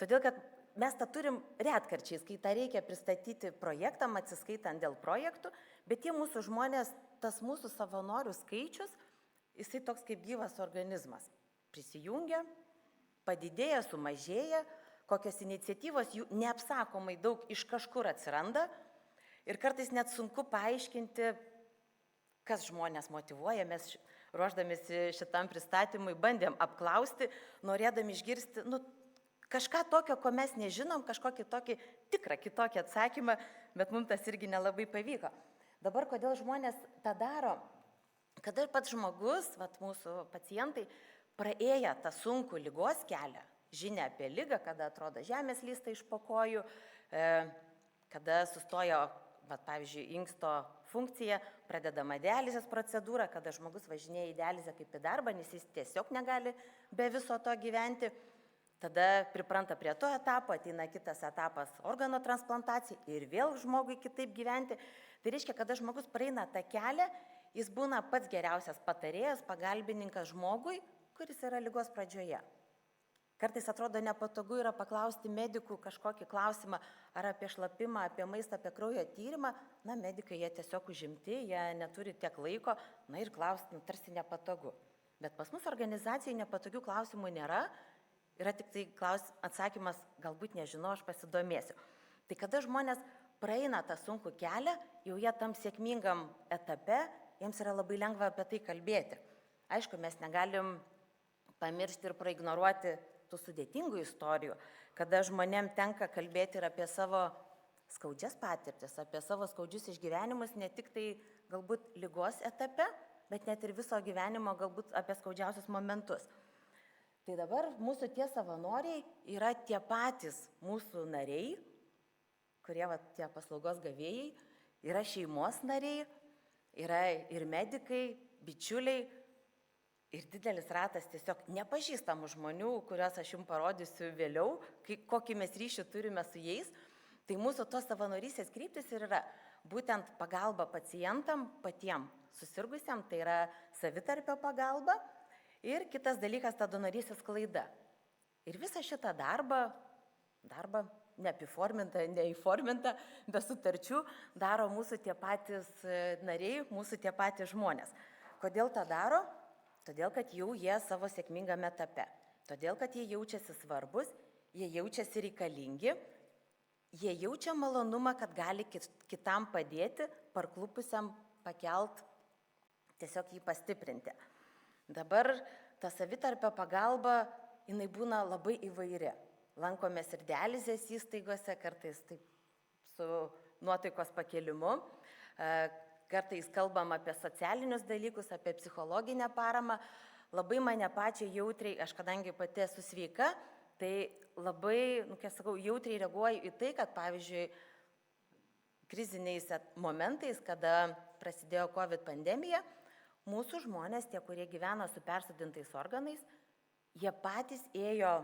Todėl, kad mes tą turim retkarčiais, kai tą reikia pristatyti projektam, atsiskaitant dėl projektų, bet tie mūsų žmonės, tas mūsų savanorių skaičius, jisai toks kaip gyvas organizmas. Prisijungia, padidėja, sumažėja, kokios iniciatyvos jų neapsakomai daug iš kažkur atsiranda ir kartais net sunku paaiškinti, kas žmonės motyvuoja. Mes ruošdamėsi šitam pristatymui bandėm apklausti, norėdami išgirsti kažką tokio, ko mes nežinom, kažkokį tokį tikrą kitokį atsakymą, bet mums tas irgi nelabai pavyko. Dabar kodėl žmonės tą daro? Kada ir pats žmogus, mūsų pacientai, praėję tą sunkų ligos kelią, žinia apie ligą, kada atrodo žemės lysta iš po kojų, kada sustojo, pavyzdžiui, inksto funkcija, pradedama dializės procedūra, kada žmogus važinėja į dializę kaip į darbą, nes jis tiesiog negali be viso to gyventi. Tada pripranta prie to etapo, ateina kitas etapas organo transplantacija ir vėl žmogui kitaip gyventi. Tai reiškia, kada žmogus praeina tą kelią, jis būna pats geriausias patarėjas, pagalbininkas žmogui, kuris yra ligos pradžioje. Kartais atrodo nepatogu yra paklausti medikų kažkokį klausimą ar apie šlapimą, apie maistą, apie kraujo tyrimą. Medikai jie tiesiog užimti, jie neturi tiek laiko, ir klausti tarsi nepatogu. Bet pas mus organizacijai nepatogių klausimų nėra, yra tik tai atsakymas, galbūt nežinau, aš pasidomėsiu. Tai kada žmonės praeina tą sunkų kelią, jau jie tam sėkmingam etape, jiems yra labai lengva apie tai kalbėti. Aišku, mes negalim pamiršti ir praignoruoti tų sudėtingų istorijų, kada žmonėm tenka kalbėti ir apie savo skaudžias patirtis, apie savo skaudžius išgyvenimus, ne tik tai galbūt ligos etape, bet net ir viso gyvenimo galbūt apie skaudžiausius momentus. Tai dabar mūsų tie savanoriai yra tie patys mūsų nariai, kurie tie paslaugos gavėjai, yra šeimos nariai, yra ir medikai, bičiuliai, ir didelis ratas tiesiog nepažįstamų žmonių, kuriuos aš jums parodysiu vėliau, kokį mes ryšį turime su jais. Tai mūsų tos savanorystės kryptis ir yra būtent pagalba pacientam, patiem susirgusiam, tai yra savitarpio pagalba. Ir kitas dalykas - ta donorystės sklaida. Ir visą šitą darbą neapiformintą, neįformintą, be sutarčių, daro mūsų tie patys nariai, mūsų tie patys žmonės. Kodėl tą daro? Todėl, kad jau jie savo sėkmingame etape. Todėl, kad jie jaučiasi svarbus, jie jaučiasi reikalingi, jie jaučia malonumą, kad gali kitam padėti, parklupusiam pakelt, tiesiog jį pastiprinti. Dabar ta savitarpio pagalba, jinai būna labai įvairi. Lankomės ir dializės įstaigose, kartais taip su nuotaikos pakėlimu, kartais kalbam apie socialinius dalykus, apie psichologinę paramą. Labai mane pačią jautriai, aš kadangi pati esu sveika, tai labai, jautriai reaguoju į tai, kad pavyzdžiui, kriziniais momentais, kada prasidėjo COVID pandemija, mūsų žmonės, tie, kurie gyvena su persodintais organais, jie patys ėjo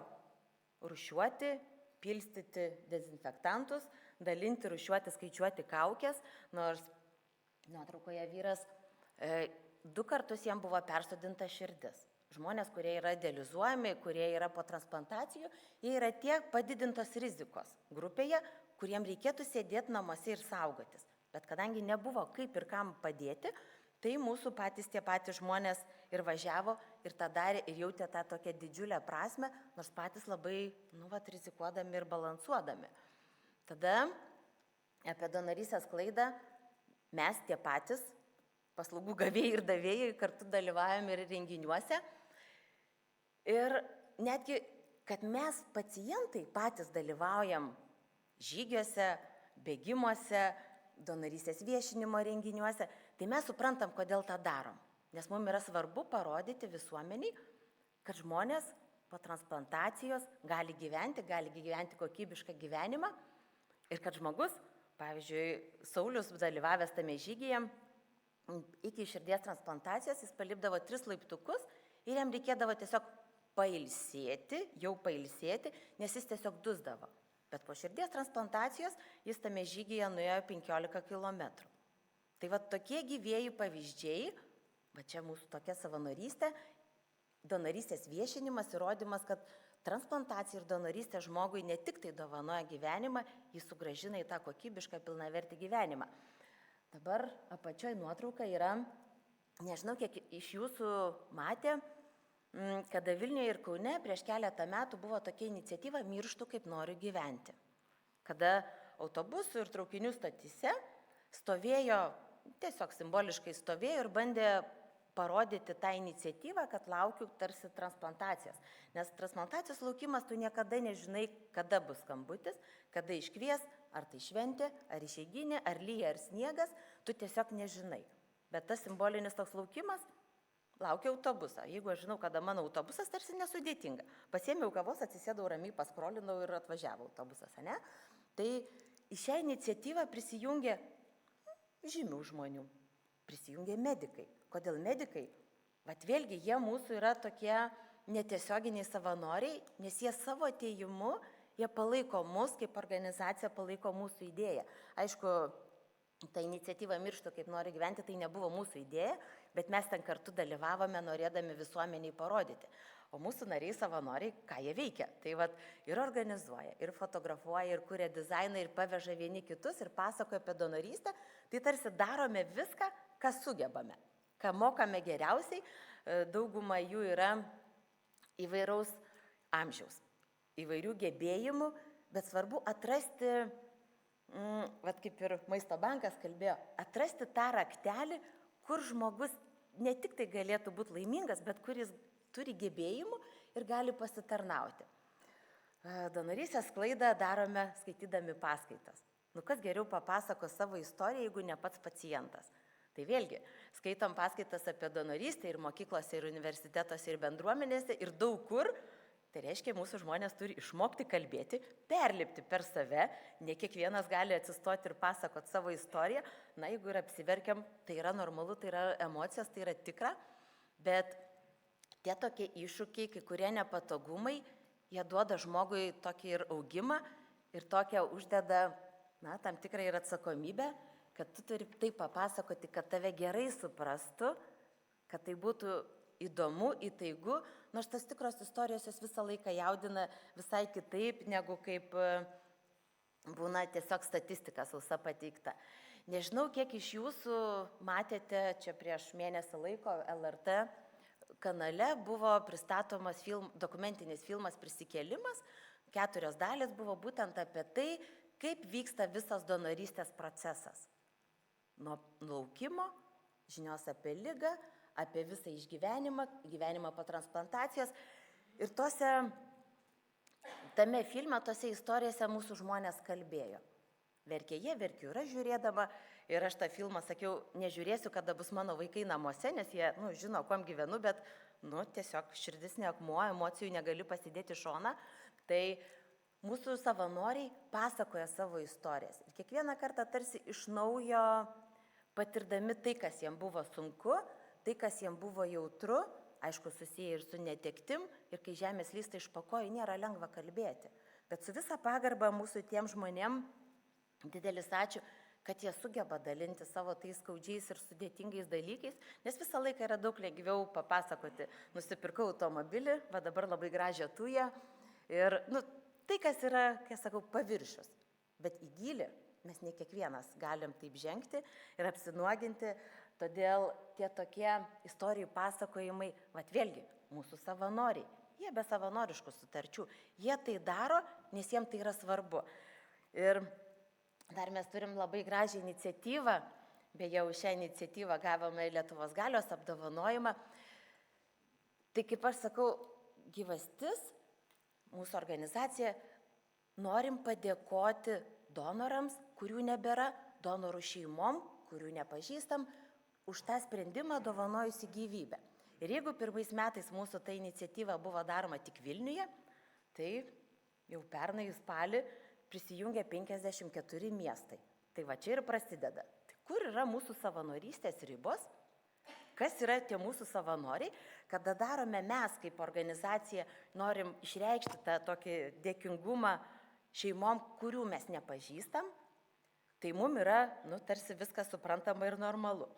rūšiuoti, pilstyti dezinfektantus, dalinti, rūšiuoti, skaičiuoti kaukės, nors nuotraukoje vyras 2 kartus jam buvo persodinta širdis. Žmonės, kurie yra dializuojami, kurie yra po transplantacijų, jie yra tiek padidintos rizikos grupėje, kuriem reikėtų sėdėti namuose ir saugotis. Bet kadangi nebuvo kaip ir kam padėti, tai mūsų patys tie patys žmonės ir važiavo ir tą darė ir jautė tą tokią didžiulę prasme, nors patys labai, rizikuodami ir balansuodami. Tada apie donorystės sklaidą mes tie patys, paslaugų gavėjai ir davėjai, kartu dalyvaujam ir renginiuose. Ir netgi, kad mes pacientai patys dalyvaujam žygiuose, bėgimuose, donorystės viešinimo renginiuose, tai mes suprantam, kodėl tą darom. Nes mums yra svarbu parodyti visuomeniai, kad žmonės po transplantacijos gali gyventi kokybišką gyvenimą ir kad žmogus, pavyzdžiui, Saulius dalyvavęs tame žygyje, iki širdies transplantacijos jis palipdavo 3 laiptukus ir jam reikėdavo tiesiog pailsėti, nes jis tiesiog dusdavo. Bet po širdies transplantacijos jis tame žygyje nuėjo 15 kilometrų. Tai va tokie gyvieji pavyzdžiai, va čia mūsų tokia savanorystė, donorystės viešinimas, įrodymas, kad transplantacija ir donorystė žmogui ne tik tai dovanoja gyvenimą, jis sugrąžina į tą kokybišką pilnavertį gyvenimą. Dabar apačioj nuotrauka yra, nežinau, kiek iš jūsų matė, kada Vilniuje ir Kaune prieš keletą metų buvo tokia iniciatyva Mirštu kaip noriu gyventi. Kada autobusų ir traukinių stotyse stovėjo, tiesiog simboliškai stovėjo ir bandė parodyti tą iniciatyvą, kad laukiu tarsi transplantacijos. Nes transplantacijos laukimas, tu niekada nežinai, kada bus skambutis, kada iškvies, ar tai šventė, ar išeiginė, ar lyja, ar sniegas, tu tiesiog nežinai. Bet tas simbolinis toks laukimas, laukia autobusą. Jeigu aš žinau, kada mano autobusas, tarsi nesudėtinga. Pasėmiau kavos, atsisėdau ramiai, paskrolinau ir atvažiavo autobusas, ne? Tai į šią iniciatyvą prisijungė žymių žmonių, prisijungė medikai. Kodėl medikai? Vat vėlgi, jie mūsų yra tokie netiesioginiai savanoriai, nes jie savo atėjimu, jie palaiko mus, kaip organizacija palaiko mūsų idėją. Aišku, ta iniciatyva Mirštu kaip noriu gyventi, tai nebuvo mūsų idėja, bet mes ten kartu dalyvavome, norėdami visuomeniai parodyti. O mūsų nariai savanoriai, ką jie veikia? Tai vat ir organizuoja, ir fotografuoja, ir kuria dizainą, ir paveža vieni kitus, ir pasakoja apie donorystę. Tai tarsi darome viską, ką sugebame, ką mokame geriausiai. Dauguma jų yra įvairaus amžiaus, įvairių gebėjimų, bet svarbu atrasti vat kaip ir Maisto bankas kalbėjo, atrasti tą raktelį, kur žmogus ne tik tai galėtų būti laimingas, bet kuris turi gebėjimų ir gali pasitarnauti. Donorystės sklaidą darome skaitydami paskaitas. Nu kas geriau papasako savo istoriją, jeigu ne pats pacientas. Tai vėlgi, skaitom paskaitas apie donorystę ir mokyklose, ir universitetuose, ir bendruomenėse, ir daug kur. Tai reiškia, mūsų žmonės turi išmokti kalbėti, perlipti per save, ne kiekvienas gali atsistoti ir pasakoti savo istoriją. Na, jeigu ir apsiverkiam, tai yra normalu, tai yra emocijos, tai yra tikra, bet tie tokie iššūkiai, kai kurie nepatogumai, jie duoda žmogui tokį ir augimą ir tokią uždeda, na, tam tikrą ir atsakomybę, kad tu turi taip papasakoti, kad tave gerai suprastų, kad tai būtų įdomu, įtaigu, nors tas tikros istorijos jos visą laiką jaudina visai kitaip, negu kaip būna tiesiog statistika sausa pateikta. Nežinau, kiek iš jūsų matėte, čia prieš mėnesį laiko LRT kanale buvo pristatomas dokumentinis filmas Prisikėlimas, 4 dalys buvo būtent apie tai, kaip vyksta visas donorystės procesas. Nuo laukimo, žinios apie ligą, apie visą išgyvenimą, gyvenimą po transplantacijos. Ir tame filme, tose istorijose mūsų žmonės kalbėjo. Verkė jie, verkiu ir aš žiūrėdama. Ir aš tą filmą sakiau, nežiūrėsiu, kada bus mano vaikai namuose, nes jie, žino, kuom gyvenu, bet, tiesiog širdis neakmuo, emocijų negali pasidėti šoną. Tai mūsų savanoriai pasakoja savo istorijas. Ir kiekvieną kartą tarsi iš naujo patirdami tai, kas jiems buvo sunku, tai, kas jiems buvo jautru, aišku, susiję ir su netektim, ir kai žemė slysta iš po kojų, nėra lengva kalbėti. Bet su visa pagarba mūsų tiem žmonėm didelis ačiū, kad jie sugeba dalinti savo tais skaudžiais ir sudėtingais dalykais, nes visą laiką yra daug lengviau papasakoti, nusipirkau automobilį, va dabar labai gražią tują ir, tai, kas yra, kai sakau, paviršius, bet į gilį mes ne kiekvienas galim taip žengti ir apsinuoginti, todėl tie tokie istorijų pasakojimai, vėlgi, mūsų savanoriai, jie be savanoriškų sutarčių, jie tai daro, nes jiems tai yra svarbu. Ir dar mes turim labai gražią iniciatyvą, beje, už šią iniciatyvą gavome Lietuvos galios apdovanojimą. Tai kaip aš sakau, gyvastis, mūsų organizacija, norim padėkoti donorams, kurių nebėra, donorų šeimom, kurių nepažįstam, už tą sprendimą dovanojusi gyvybę. Ir jeigu pirmais metais mūsų ta iniciatyva buvo daroma tik Vilniuje, tai jau pernai spalį prisijungė 54 miestai. Tai va čia ir prasideda. Tai kur yra mūsų savanorystės ribos? Kas yra tie mūsų savanoriai? Kada darome mes kaip organizacija, norim išreikšti tą tokį dėkingumą šeimom, kurių mes nepažįstam, tai mum yra, tarsi viskas suprantama ir normalu.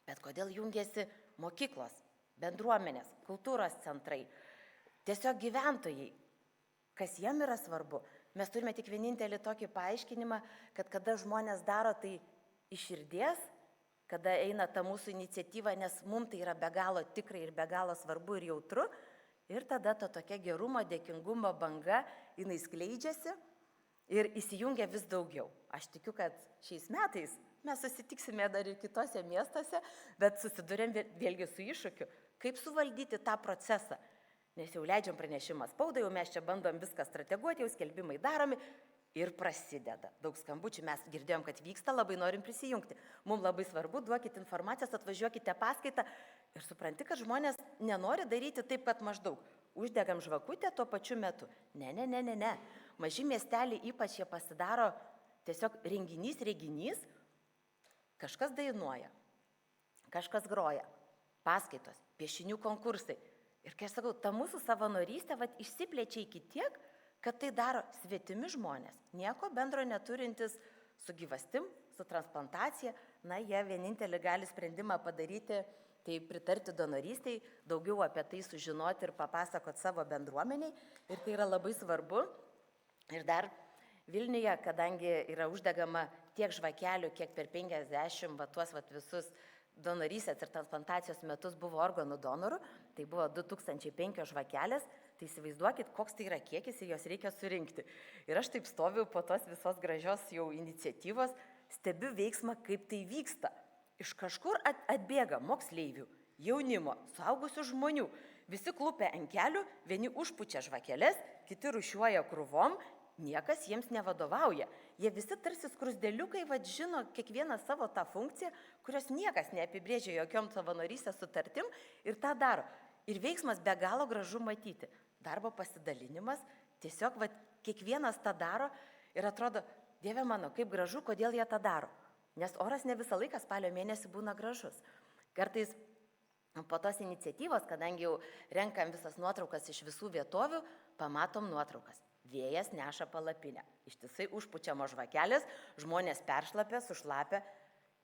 Bet kodėl jungiasi mokyklos, bendruomenės, kultūros centrai, tiesiog gyventojai? Kas jiem yra svarbu? Mes turime tik vienintelį tokį paaiškinimą, kad kada žmonės daro tai iš širdies, kada eina ta mūsų iniciatyva, nes mums tai yra be galo tikrai ir be galo svarbu ir jautru, ir tada ta tokia gerumo, dėkingumo banga, jinai skleidžiasi ir įsijungia vis daugiau. Aš tikiu, kad šiais metais mes susitiksime dar ir kitose miestuose, bet susidurėm vėlgi su iššūkiu, kaip suvaldyti tą procesą. Nes jau leidžiam pranešimą spaudai, jau mes čia bandom viską strateguoti, jau skelbimai daromi ir prasideda. Daug skambučių mes girdėjom, kad vyksta, labai norim prisijungti. Mums labai svarbu, duokit informacijos, atvažiuokite paskaitą ir supranti, kad žmonės nenori daryti taip, kad maždaug uždegam žvakutę tuo pačiu metu. Ne. Maži miesteliai ypač jie pasidaro tiesiog renginys, kažkas dainuoja, kažkas groja, paskaitos, piešinių konkursai. Ir kai aš sakau, ta mūsų savanorystė išsiplečia iki tiek, kad tai daro svetimi žmonės, nieko bendro neturintis su gyvastim, su transplantacija. Na, jie vienintelį gali sprendimą padaryti, tai pritarti donorystiai, daugiau apie tai sužinoti ir papasakoti savo bendruomeniai. Ir tai yra labai svarbu. Ir dar Vilniuje, kadangi yra uždegama tiek žvakelių, kiek per 50, tuos visus donorystės ir transplantacijos metus buvo organų donorų, tai buvo 2005 žvakelės, tai įsivaizduokit, koks tai yra kiekis ir jos reikia surinkti. Ir aš taip stoviu po tos visos gražios jau iniciatyvos, stebiu veiksmą, kaip tai vyksta. Iš kažkur atbėga moksleivių, jaunimo, suaugusių žmonių. Visi klūpia ant kelių, vieni užpučia žvakeles, kiti rušiuoja krūvom, niekas jiems nevadovauja. Jie visi tarsi skrusdėliukai, žino kiekvieną savo tą funkciją, kurios niekas neapibrėžia jokiom savanorystės sutartim ir tą daro. Ir veiksmas be galo gražu matyti. Darbo pasidalinimas, tiesiog kiekvienas tą daro ir atrodo, Dieve mano, kaip gražu, kodėl jie tą daro. Nes oras ne visą laiką spalio mėnesį būna gražus. Kartais po tos iniciatyvos, kadangi jau renkam visas nuotraukas iš visų vietovių, pamatom nuotraukas. Vėjas neša palapinę. Ištisai užpučiamos žvakelės, žmonės peršlapia, sušlapia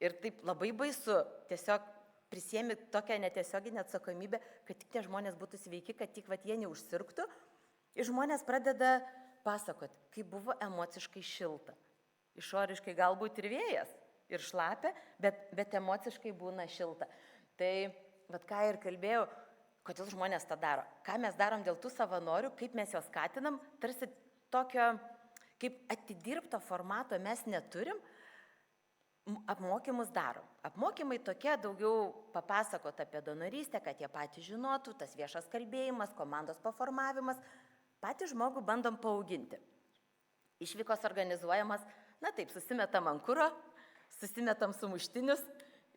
ir taip labai baisu. Tiesiog prisiemi tokią netiesioginę atsakomybę, kad tik tie žmonės būtų sveiki, kad tik jie neužsirgtų. Ir žmonės pradeda pasakoti, kaip buvo emociškai šilta. Išoriškai galbūt ir vėjas, ir šlapia, bet emociškai būna šilta. Tai, ką ir kalbėjau, kodėl žmonės tą daro. Ką mes darom dėl tų savanorių, kaip mes juos skatinam, tarsi tokio, kaip atidirbto formato mes neturim, apmokymus darom. Apmokymai tokie daugiau papasakot apie donorystę, kad jie patys žinotų, tas viešas kalbėjimas, komandos paformavimas, patį žmogų bandom paauginti. Išvykos organizuojamas, susimetam ant kuro, susimetam sumuštinius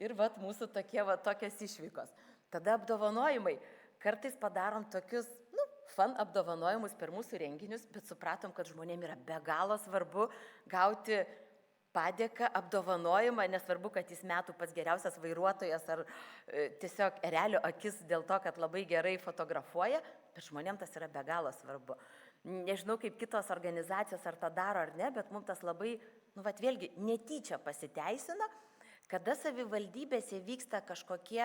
ir mūsų tokios išvykos. Tada apdovanojimai. Kartais padarom tokius, fun apdovanojimus per mūsų renginius, bet supratom, kad žmonėms yra be galo svarbu gauti padėką, apdovanojimą, nesvarbu, kad jis metų pats geriausias vairuotojas ar tiesiog erelio akis dėl to, kad labai gerai fotografuoja, bet žmonėms tas yra be galo svarbu. Nežinau, kaip kitos organizacijos ar tą daro ar ne, bet mums tas labai, vėlgi, netyčia pasiteisina, kada savivaldybėse vyksta kažkokie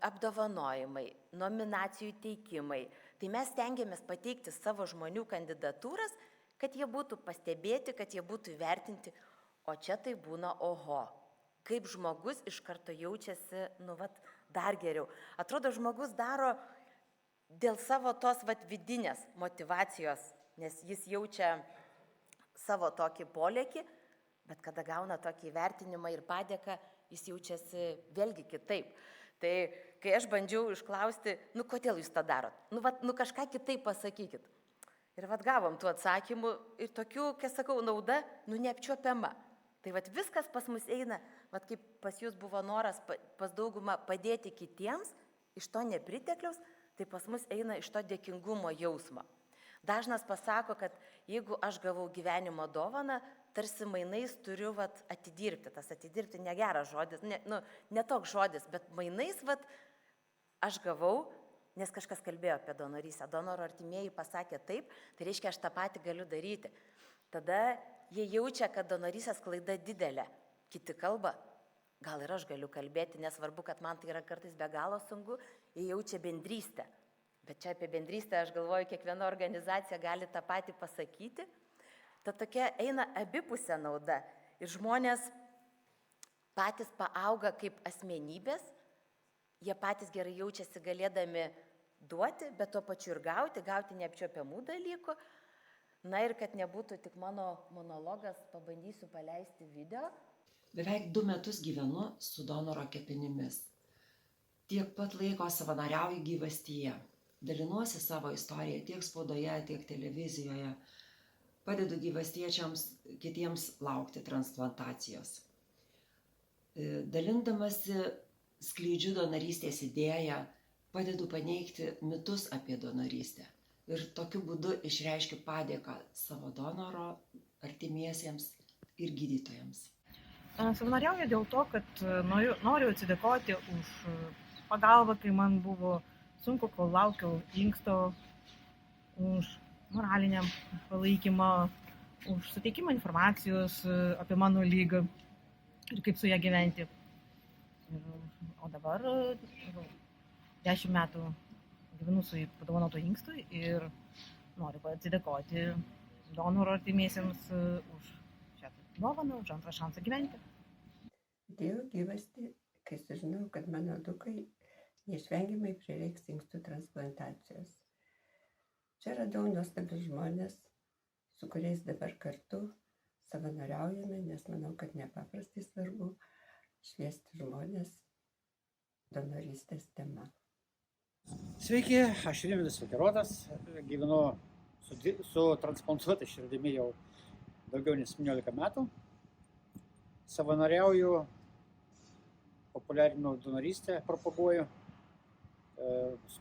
apdovanojimai, nominacijų teikimai. Tai mes stengiamės pateikti savo žmonių kandidatūras, kad jie būtų pastebėti, kad jie būtų įvertinti. O čia tai būna oho. Kaip žmogus iš karto jaučiasi, dar geriau. Atrodo, žmogus daro dėl savo tos vidinės motyvacijos, nes jis jaučia savo tokį polėkį, bet kada gauna tokį įvertinimą ir padėką, jis jaučiasi vėlgi kitaip. Tai kai aš bandžiau išklausti, kodėl jūs tą darot? Kažką kitaip pasakykit. Ir gavom tų atsakymų ir tokių, kai sakau, nauda, neapčiuopiama. Tai viskas pas mus eina, kaip pas jūs buvo noras pas daugumą padėti kitiems, iš to nepritekliaus, tai pas mus eina iš to dėkingumo jausmo. Dažnas pasako, kad jeigu aš gavau gyvenimo dovaną, tarsi mainais turiu atidirbti. Tas atidirbti negeras žodis, ne toks žodis, bet mainais aš gavau, nes kažkas kalbėjo apie donorystę. Donoro artimieji pasakė taip, tai reiškia, aš tą patį galiu daryti. Tada jie jaučia, kad donorystės klaida didelė. Kiti kalba, gal ir aš galiu kalbėti, nesvarbu, kad man tai yra kartais be galo sunku, jie jaučia bendrystę. Bet čia apie bendrystę, aš galvoju, kiekviena organizacija gali tą patį pasakyti. Ta tokia eina abipusė nauda. Ir žmonės patys paauga kaip asmenybės, jie patys gerai jaučiasi galėdami duoti, bet tuo pačiu ir gauti neapčiuopiamų dalykų. Na ir kad nebūtų tik mano monologas, pabandysiu paleisti video. Beveik 2 metus gyvenu su donoro kepenimis. Tiek pat laiko savanoriauju gyvastyje. Dalinuosi savo istoriją tiek spaudoje, tiek televizijoje. Padedu gyvastiečiams kitiems laukti transplantacijos. Dalindamasi skleidžiu donorystės idėją, padedu paneigti mitus apie donorystę. Ir tokiu būdu išreiškiu padėką savo donoro artimiesiems ir gydytojams. Savanoriauju dėl to, kad noriu atsidėkoti už pagalbą, kai man buvo sunku, kol laukiau inksto, už moralinę palaikymą, už suteikimą informacijos apie mano lygą ir kaip su ją gyventi. O dabar 10 metų gyvenu su padovanotu inkstu ir noriu atsidėkoti donoro artimiesiems už šią dovaną, už antrą šansą gyventi. Atėjau gyvasti, kai sužinojau, kad mano dukai neišvengiamai prireiks inkstų transplantacijos. Čia radau nuostabius žmonės, su kuriais dabar kartu savanoriaujame, nes manau, kad nepaprastai svarbu šviesti žmonės donorystės tema. Sveiki, aš Rimvydas Vakerotas, gyvenu su transplantuota širdimi jau daugiau nei 17 metų. Savanoriauju, populiarinu donorystę, propaguoju,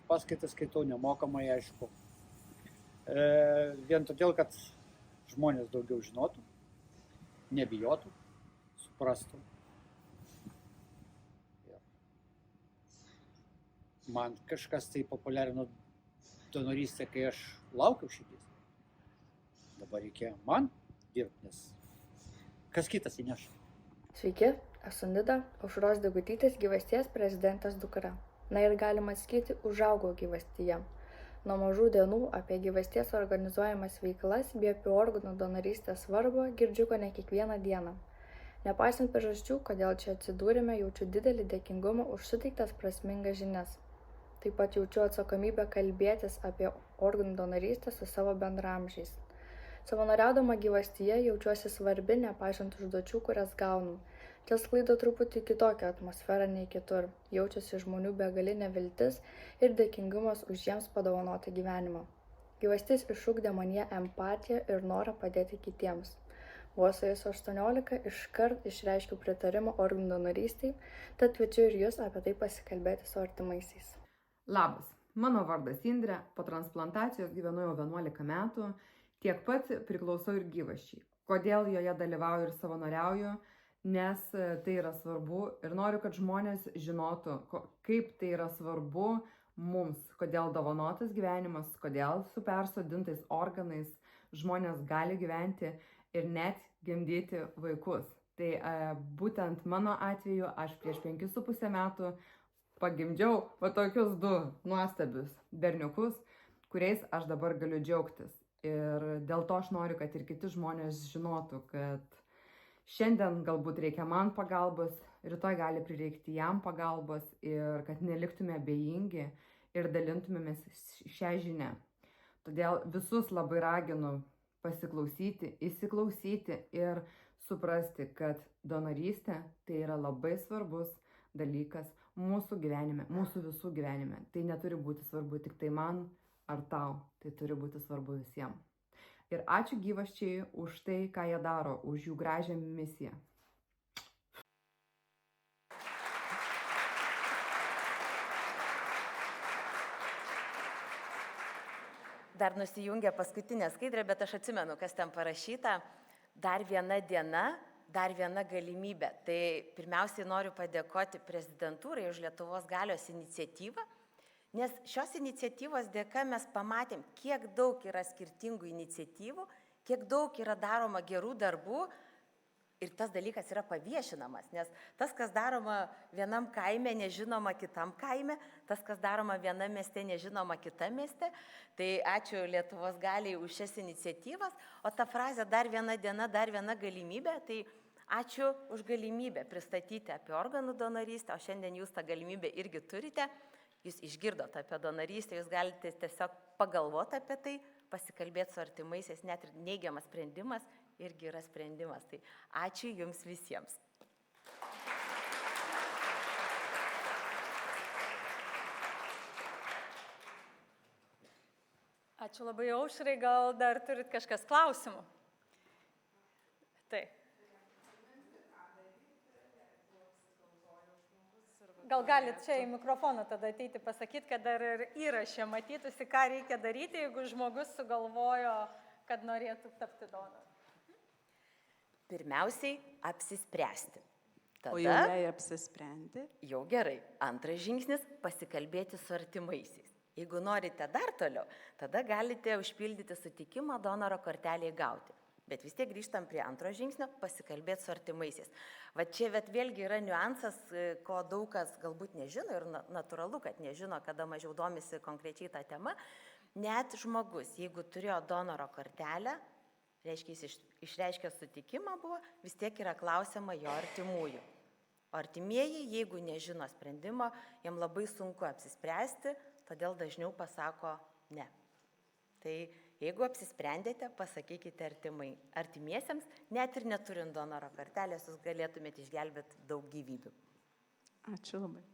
paskaitas skaitau nemokamai, aišku. Vien todėl, kad žmonės daugiau žinotų, nebijotų, suprastų. Man kažkas tai populiarino donorystę, kai aš laukiau širdies. Dabar reikia man dirbti, nes kas kitas įneš. Sveiki, esu Nida, Aušros Degutytės gyvasties prezidentės dukra. Na ir galima sakyti, užaugau gyvastyje. Nuo mažų dienų apie gyvasties organizuojamas veiklas bei apie organų donorystės svarbą girdžiu ne kiekvieną dieną. Nepaisant priežasčių, kodėl čia atsidūrėme, jaučiu didelį dėkingumą už suteiktas prasmingas žinias. Taip pat jaučiu atsakomybę kalbėtis apie organų donorystę su savo bendramžiais. Savanoriaudama gyvastyje jaučiuosi svarbi, nepaisant užduočių, kurias gaunu. Čia sklaido truputį kitokią atmosferą nei kitur. Jaučiasi žmonių begalinė viltis ir dėkingumas už jiems padovanotą gyvenimą. Gyvastis išugdė manyje empatiją ir norą padėti kitiems. Vos suėjus 18 iškart išreiškiau pritarimą organų donorystei, tad kviečiu ir jūs apie tai pasikalbėti su artimaisiais. Labas, mano vardas Indrė, po transplantacijos gyvenu jau 11 metų, tiek pat priklausau ir gyvasčiai. Kodėl joje dalyvauju ir savanoriauju? Nes tai yra svarbu ir noriu, kad žmonės žinotų, kaip tai yra svarbu mums, kodėl dovanotas gyvenimas, kodėl su persodintais organais žmonės gali gyventi ir net gimdyti vaikus. Tai būtent mano atveju aš prieš 5,5 metų pagimdžiau tokius 2 nuostabius berniukus, kuriais aš dabar galiu džiaugtis. Ir dėl to aš noriu, kad ir kiti žmonės žinotų, kad šiandien galbūt reikia man pagalbos, rytoj gali prireikti jam pagalbos ir kad neliktume abejingi ir dalintumėmės šią žinią. Todėl visus labai raginu pasiklausyti, įsiklausyti ir suprasti, kad donorystė tai yra labai svarbus dalykas mūsų gyvenime, mūsų visų gyvenime. Tai neturi būti svarbu tik tai man ar tau, tai turi būti svarbu visiems. Ir ačiū gyvasčiai už tai, ką jie daro, už jų gražią misiją. Dar nusijungia paskutinė skaidrė, bet aš atsimenu, kas ten parašyta. Dar viena diena, dar viena galimybė. Tai pirmiausiai noriu padėkoti prezidentūrai už Lietuvos galios iniciatyvą, nes šios iniciatyvos dėka mes pamatėm, kiek daug yra skirtingų iniciatyvų, kiek daug yra daroma gerų darbų ir tas dalykas yra paviešinamas, nes tas, kas daroma vienam kaime, nežinoma kitam kaime, tas, kas daroma vienam mieste, nežinoma kitam mieste. Tai ačiū Lietuvos galiai už šias iniciatyvas, o ta frazė dar viena diena, dar viena galimybė, tai ačiū už galimybę pristatyti apie organų donorystę, o šiandien jūs tą galimybę irgi turite. Jūs išgirdote apie donorystę, jūs galite tiesiog pagalvoti apie tai, pasikalbėti su artimaisiais, net ir neigiamas sprendimas irgi yra sprendimas. Tai ačiū jums visiems. Ačiū labai Aušrai, gal dar turit kažkas klausimų? Taip. Gal galit čia į mikrofoną tada ateiti pasakyti, kad dar ir įrašė matytųsi, ką reikia daryti, jeigu žmogus sugalvojo, kad norėtų tapti donoru. Pirmiausiai apsispręsti. Tada, o jau jei apsisprendė? Jau gerai. Antras žingsnis - pasikalbėti su artimaisiais. Jeigu norite dar toliau, tada galite užpildyti sutikimą donoro kortelėje gauti. Bet vis tiek grįžtam prie antro žingsnio - pasikalbėti su artimaisiais. Va čia vėlgi yra niuansas, ko daug kas galbūt nežino ir natūralu, kad nežino, kada mažiau domisi konkrečiai tą temą. Net žmogus, jeigu turėjo donoro kortelę, reiškia, jis išreiškė sutikimą buvo, vis tiek yra klausiama jo artimųjų. O artimieji, jeigu nežino sprendimo, jiem labai sunku apsispręsti, todėl dažniau pasako ne. Tai jeigu apsisprendėte, pasakykite artimiesiems, net ir neturint donoro kortelės, jūs galėtumėte išgelbėti daug gyvybių. Ačiū labai.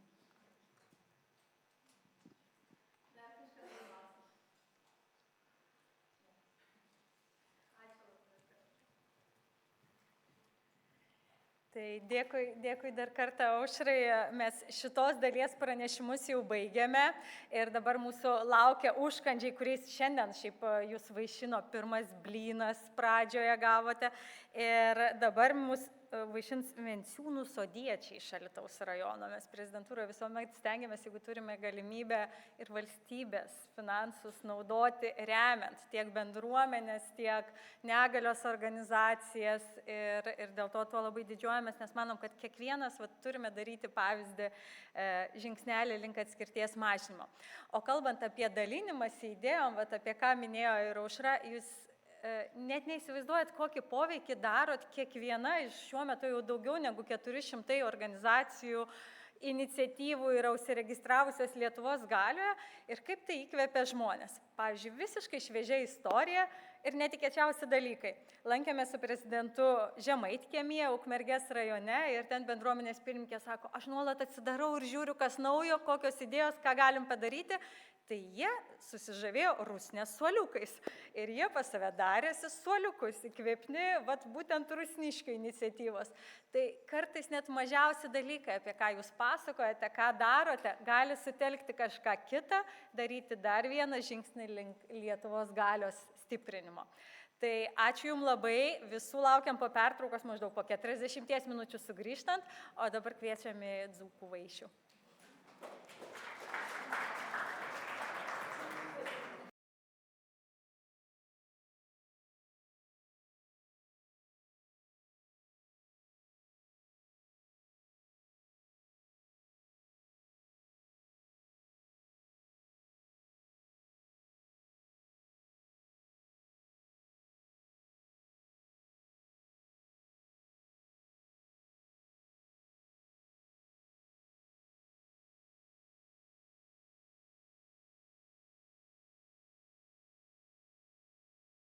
Tai dėkui dar kartą Aušrai, mes šitos dalies pranešimus jau baigėme ir dabar mūsų laukia užkandžiai, kuriais šiandien šiaip jūs vaišino, pirmas blynas pradžioje gavote ir dabar mus vaišins Venciūnų sodiečiai iš Alytaus rajono. Mes prezidentūroje visuomet stengiamės, jeigu turime galimybę ir valstybės finansus naudoti remiant tiek bendruomenės, tiek negalios organizacijas ir dėl to tuo labai didžiuojamės, nes manom, kad kiekvienas turime daryti pavyzdį žingsnelį link atskirties mažinimo. O kalbant apie dalinimąsi idėjom, apie ką minėjo ir Aušra, jūs net neįsivaizduojat, kokį poveikį darot kiekviena iš šiuo metu jau daugiau negu 400 organizacijų, iniciatyvų yra užsiregistravusios Lietuvos galioje ir kaip tai įkvepia žmonės. Pavyzdžiui, visiškai šviežia istorija ir netikėčiausi dalykai. Lankėmės su prezidentu Žemaitkiemyje, Ukmergės rajone ir ten bendruomenės pirmininkė sako, aš nuolat atsidarau ir žiūriu, kas naujo, kokios idėjos, ką galim padaryti. Tai jie susižavėjo rusnės suoliukais ir jie pas save darėsi suoliukus, įkvėpni, būtent rusniškio iniciatyvos. Tai kartais net mažiausi dalykai, apie ką jūs pasakojate, ką darote, gali sutelkti kažką kitą, daryti dar vieną žingsnį link Lietuvos galios stiprinimo. Tai ačiū Jums labai, visų laukiam po pertraukos maždaug po 40 minučių sugrįžtant, o dabar kviečiame Dzūkų vaišių.